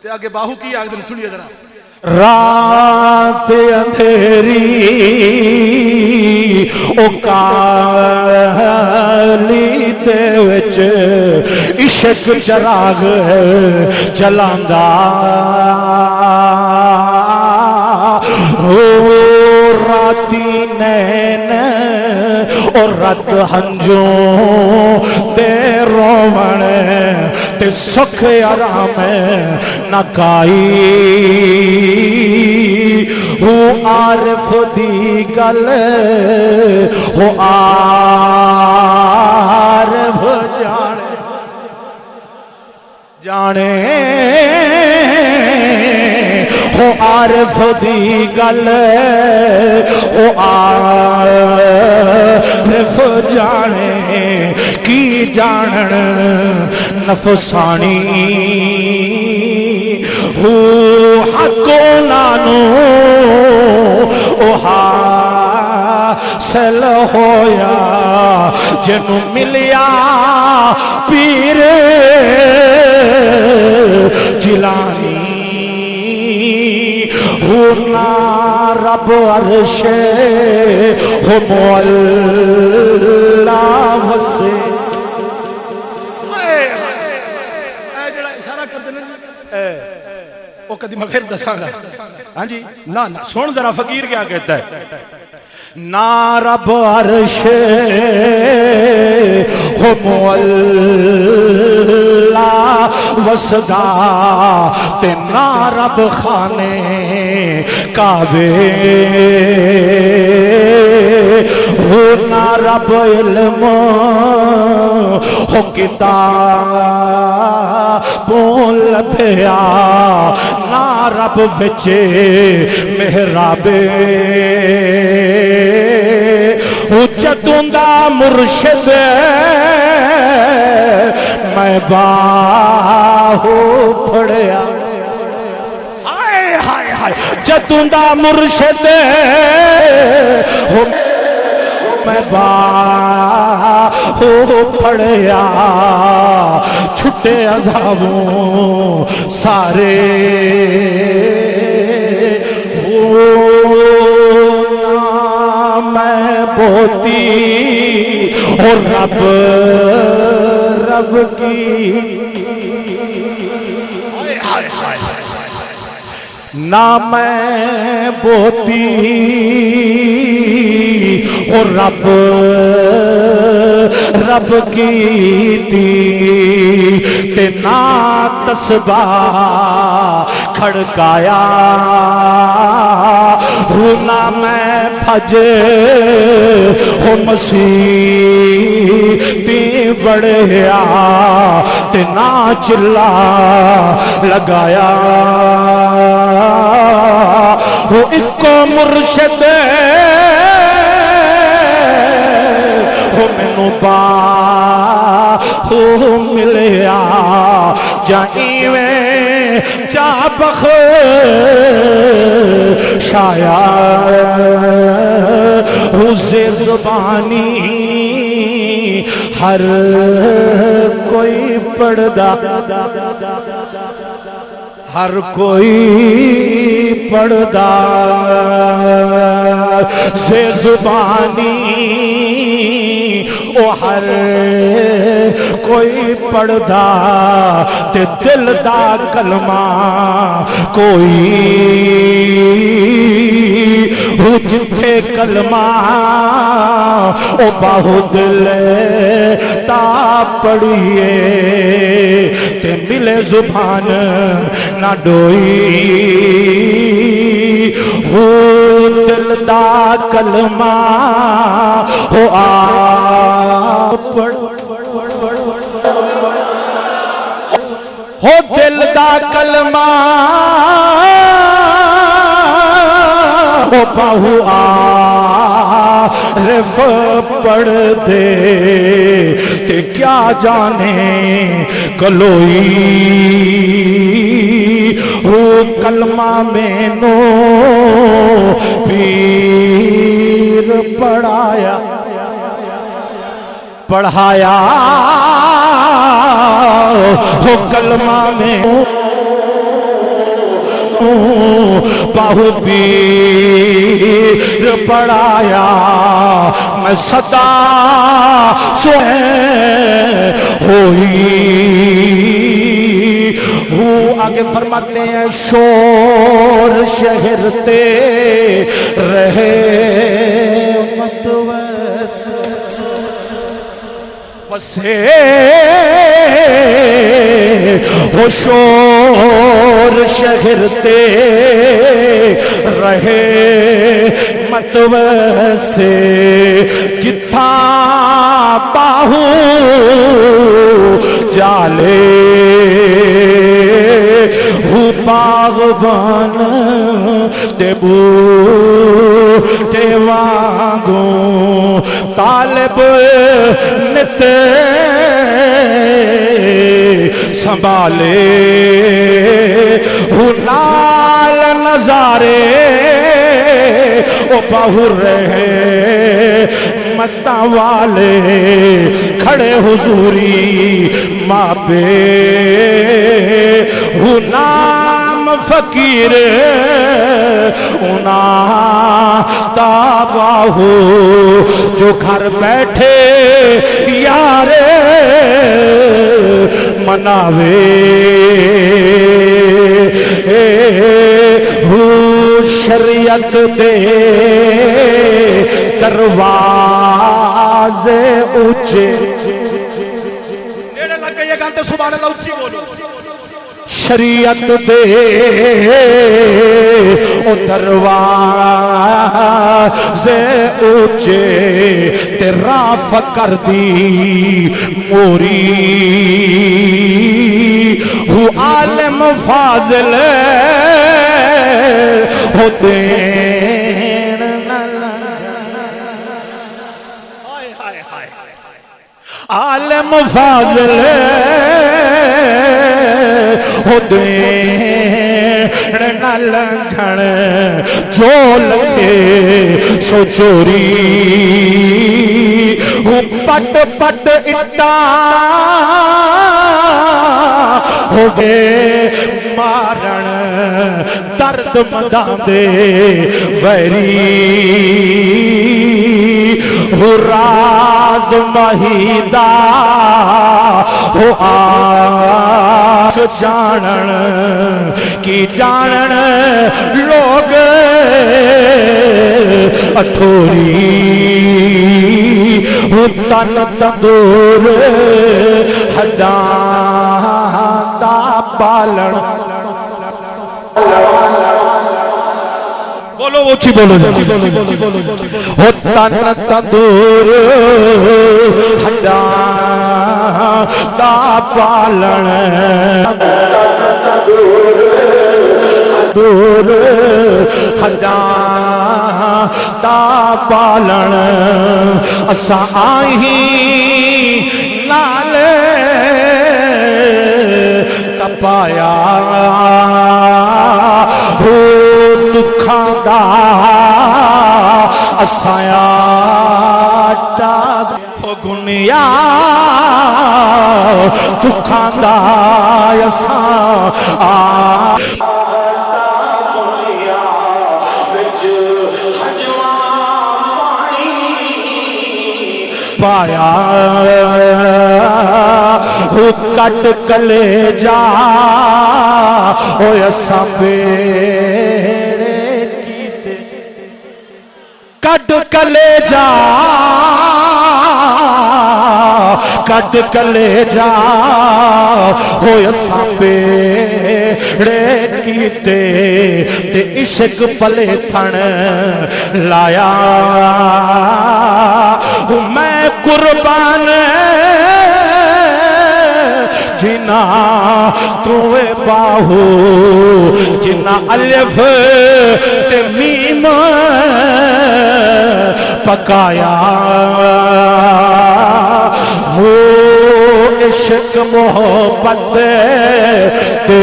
ते आगे बाहू की आखदे सुनिए जरा रात अंधेरी ओ काली दे विच इश्क चराग जलांदा ओ राती नैन और रत हंजों दे रोवण ते सुख आराम न काई हो आरिफ दी गल हो आरिफ जाने हो आरिफ दी गल हो आरिफ जाने की जानन नफसानी हो हको नानू ओ हासिल होया जिन्नू मिलिया पीर जिलानी हो ना रब अरशे हो मौला वसे इशारा कर देना ओ कदी मैं फिर दसांगा हाँ जी ना ना सुन जरा फकीर क्या कहता है ना रब अरशे हो मौला वसदा ते ना रब खाने काबे हो ना रब इल्म हो किताबों लभया ना रब विच मेहराबे जदों दा मुर्शिद मैं बाहो फड़िया हाय हाय हाय जदों दा मुर्शिद हो मैं बाहो फड़िया छुट्टे अज़ाबों सारे मैं बोती और रब रब की ना मैं बोती और रब रब की ते ना तस्बा खड़काया हो ना मैं फज हो मसीह ती बढ़िया ते ना चिल्ला लगाया हो इको मुर्शिद हो मैनू बाहो मिलिया जाइवें चा बख शाया हुसे जुबानी हर कोई पढ़दा हर कोई पढ़दा से जुबानी ओ हर कोई पढ़दा ते दिल दा कलमा कोई हो जिथे कलमा ओ बाहु दिल ता पढ़िए ते मिले जुबान ना डोई हो दिल दा कलमा हो आ हो दिल दा कलमा हो बाहु आरिफ पढ़ दे ते क्या जाने कलोई हो कलमा मैनो पीर पढ़ाया पढ़ाया हो कलमा में बाहु पीर पढ़ाया मैं सदा सोए होई हूँ। आगे फरमाते हैं शोर शहर ते रहे मत वसे हो शोर शहर ते रहे मत वैसे जिथा बाहु जाले हूँ बागबान देबू ते वांगू तालिब नित संभाले हूँ नाल नजारे ओ बाहु रहे मता वाले खड़े हुजूरी मापे हूँ नाम फकीर उना ताबाहू जो घर बैठे यारे मनावे हूँ शरीयत दे दरवाजे ऊंचे नेड़े लग गई ये गाते सुभान अल्लाह ऊंची बोलो शरीयत दे ओ दरवाजे ऊंचे तेरा फकर दी मोरी हूँ आलिम फाजिल हो देन आलिम फाजिल हो देन न लंघन जो लखे सो चोरी हूँ पट पट इट्टा हो गए मारण दर्द मदांदे वैरी हो राज महीदा हो आज जानन की जानन लोग अठोरी हो तन तंदूर हदा पालन बोलो ऊंची बोलो हो तन तंदूर हदा पालन दूर हदा पालन असा आई नाल तपाया हो दुखां दा असाया हो गुनिया दुखां दा असा पाया हु कट कले जा ओ असां बेड़े कीते कट कले जा कट कले जा हो असां बेड़े कीते ते इश्क पले थण लाया मैं कुर्बान जिना तुवे बाहू जिना अलिफ ते मीम पकाया हो इश्क मोहब्बत ते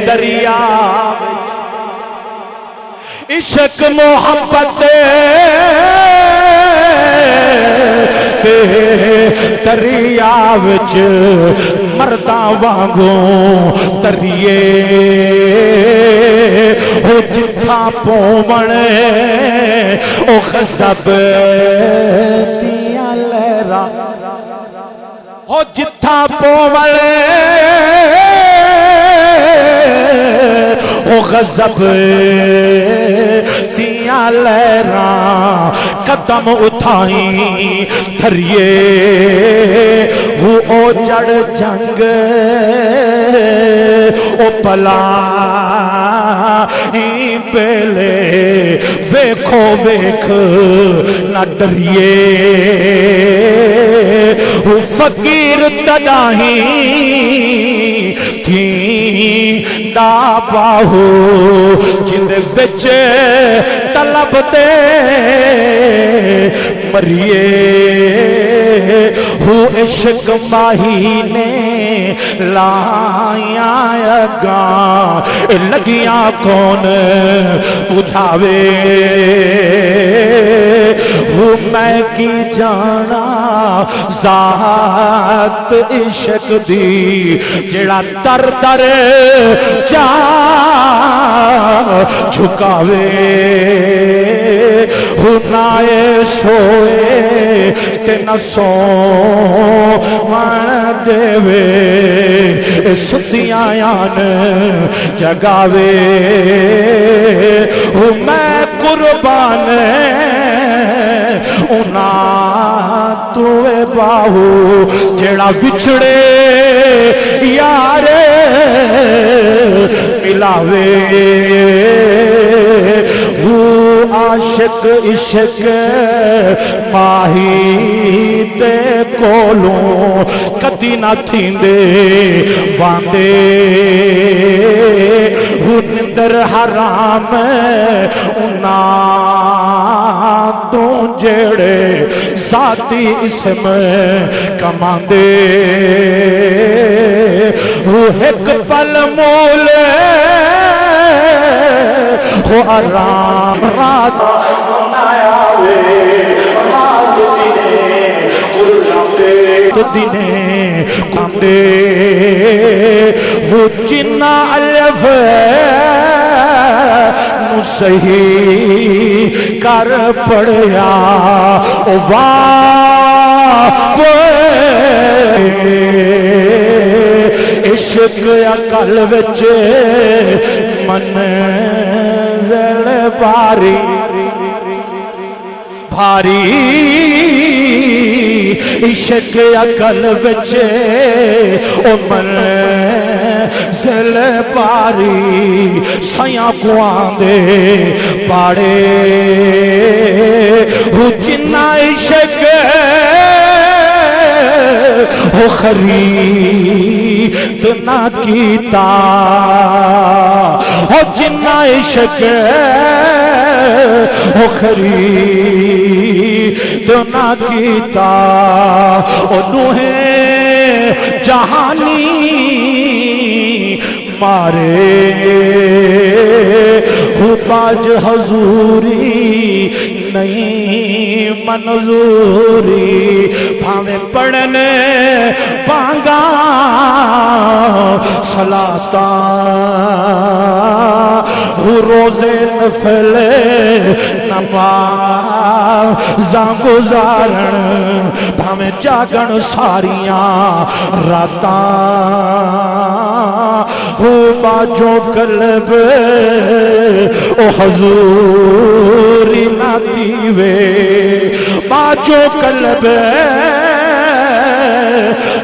दरिया इश्क मोहब्बत ते दरिया विच मरदा वांगू तरिए हो जिथा पोवण ओ खसब दिया लहरा हो जिथा पोवण ओ गजब दिया लहरा कदम उठाई धरिए वो ओ जड़ जंग ओ पला बेले वेखो वेख न डरिए वो फकीर तदाही थी दा बाहू जिंदे विच तलब दे मरिए हु इश्क माही ने लाया अगा लगिया कौन बुझावे हु मैं की जाना जात इश्क दी जेड़ा दर दर जा झुकावे हु नाए सोए ते न सो मन देवे सुतियान जगावे हु मैं कुर्बान उना तुवे बाहू जेड़ा बिछड़े यारे मिलावे हू आशिक इश्क माही ते कोलों कदी ना थींदे वांदे हू निंदर हराम उना तू जेड़े साथी इसम कमांदे हू एक पल मोल हो आराम रात दिने कांदे वो जिन्ना अलिफ सही कर पड़या ओ वाह इश्क अकल विच मंज़िल भारी भारी इश्क अकल विच ओ मंज़िल भारी सया कुआंदे पाड़े हु जिन्ना इश्क हो खरीद ना कीता हो जिन्ना इश्क हो खरीद ना कीता ओ नूहे जहानी मारे हु बाज हजूरी नहीं मंजूरी भावे पढ़न पांगा सलाता हु रोजे नफल नमाज जा गुजारण भावें जागण सारियां रातां हो बाजो कलब ओ हजूरी ना दीवे बाजो कलब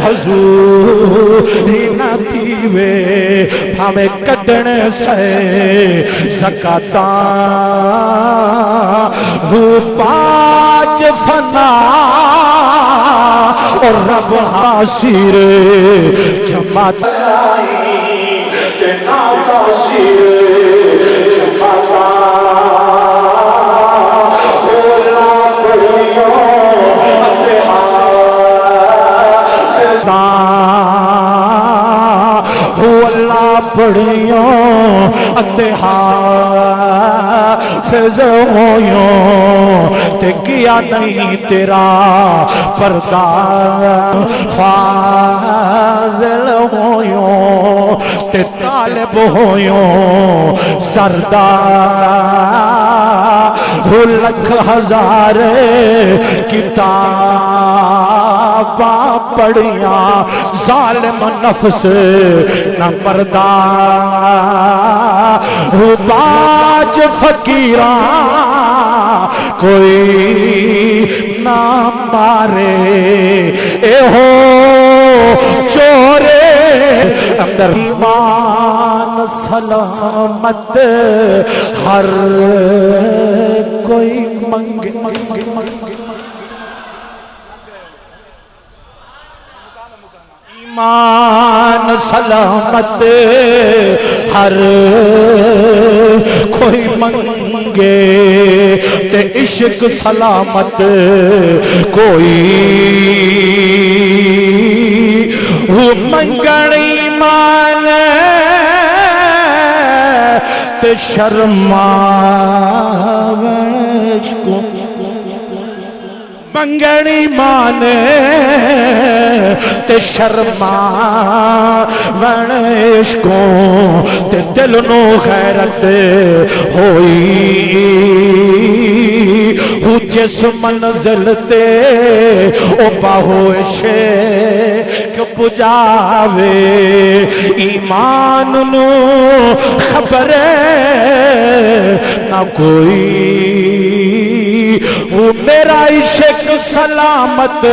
हजूरी ना दीवे भावे कटण से ज़काता हो पाज फना और रब हासिर जमात ना तासीर जमाता होला पड़ियो हो अल्लाह पढ़ियो हाफिज़ होयो ते किया नहीं तेरा पर्दा फाज़िल होयो ते तालिब होयो सरदार हो लख हजार किताबा पढ़िया जालिम नफ्स न पर्दा हो बाज फकीरा कोई ना मारे ए हो चोरे अंदर ईमान सलामत हर कोई मंगे मंगे मंगे ईमान सलामत हर कोई मंगे ते इश्क सलामत कोई वो मंगण ईमान ते शर्मावण को मंगणी माने ते शर्मा वणेश को ते दिल नो खैरत होई हु जिस मंजिल ते ओ बाहोशे क्यों पुजावे ईमान नो खबर ना कोई वो मेरा इश्क सलामत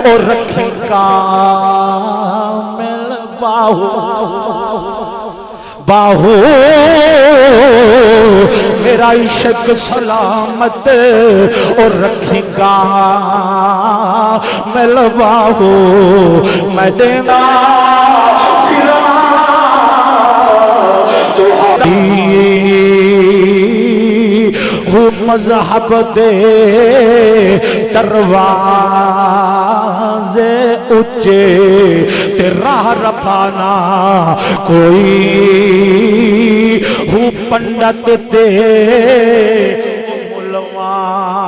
और रखे कामिल बाहू बाहू मेरा इश्क सलामत और रखे कामिल बाहू मैं देना मज़हब दे दरवाजे ऊंचे ते राह रफाना कोई हु पंडित ते मुलवाने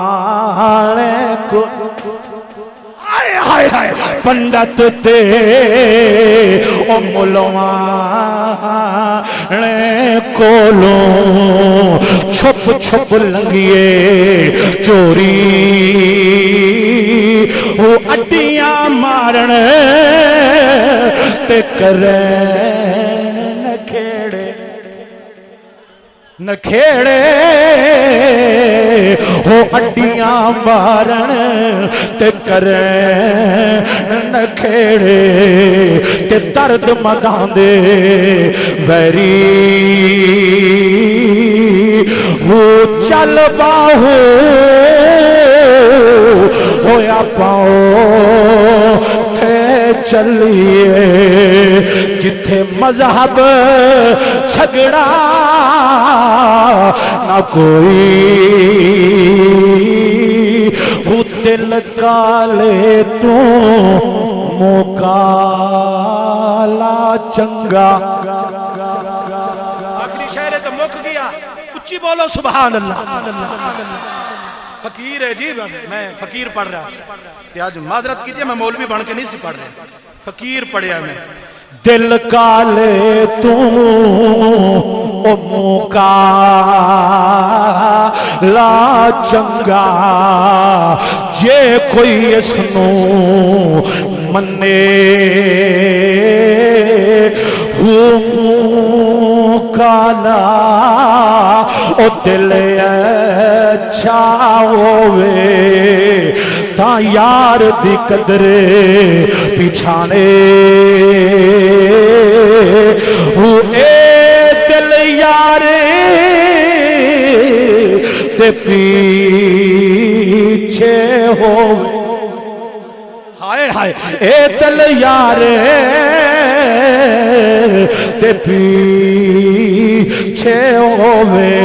को हाय हाय पंडित ते ओ मुलवाने कोलो छुप छुप लंगिए चोरी वो अड्डियां मारण ते करे नखेड़े हो अड्डियां मारण ते करे नखेड़े ते दर्द मगांदे वैरी वो चल बाहू होया पाओ थे चलिए जिथे मजहब झगड़ा ना कोई वो दिल काले तू मोकाला चंगा। आखिरी शेर तो मुक गया, उच्ची बोलो सुभान अल्लाह। फकीर है जी, मैं फकीर पढ़ रहा था आज, माजरत कीजिए मैं मौलवी बन के नहीं सी पढ़ रहा, फकीर पढ़िया मैं। दिल काले तू ओ मुका ला चंगा जे कोई इसनू मन्ने काला ओ दिल अच्छा होवे ता यार दी कदर पिछाने हो ए दिल यारे ते पीछे होवे हाय हाय ए दिल यारे ते पीछे होवे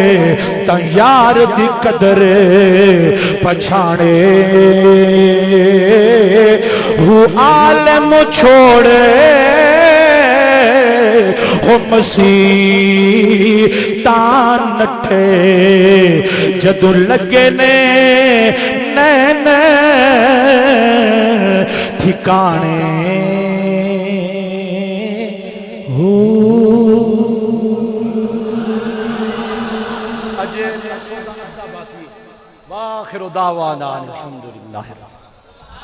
ता यार दी कदर पछाणे हु आलम छोड़े हो मसीह तान नठे जदों लगे ने नैन ठिकाने हो अजय बाकी वाखिर दावाना अल्हम्दुलिल्लाह।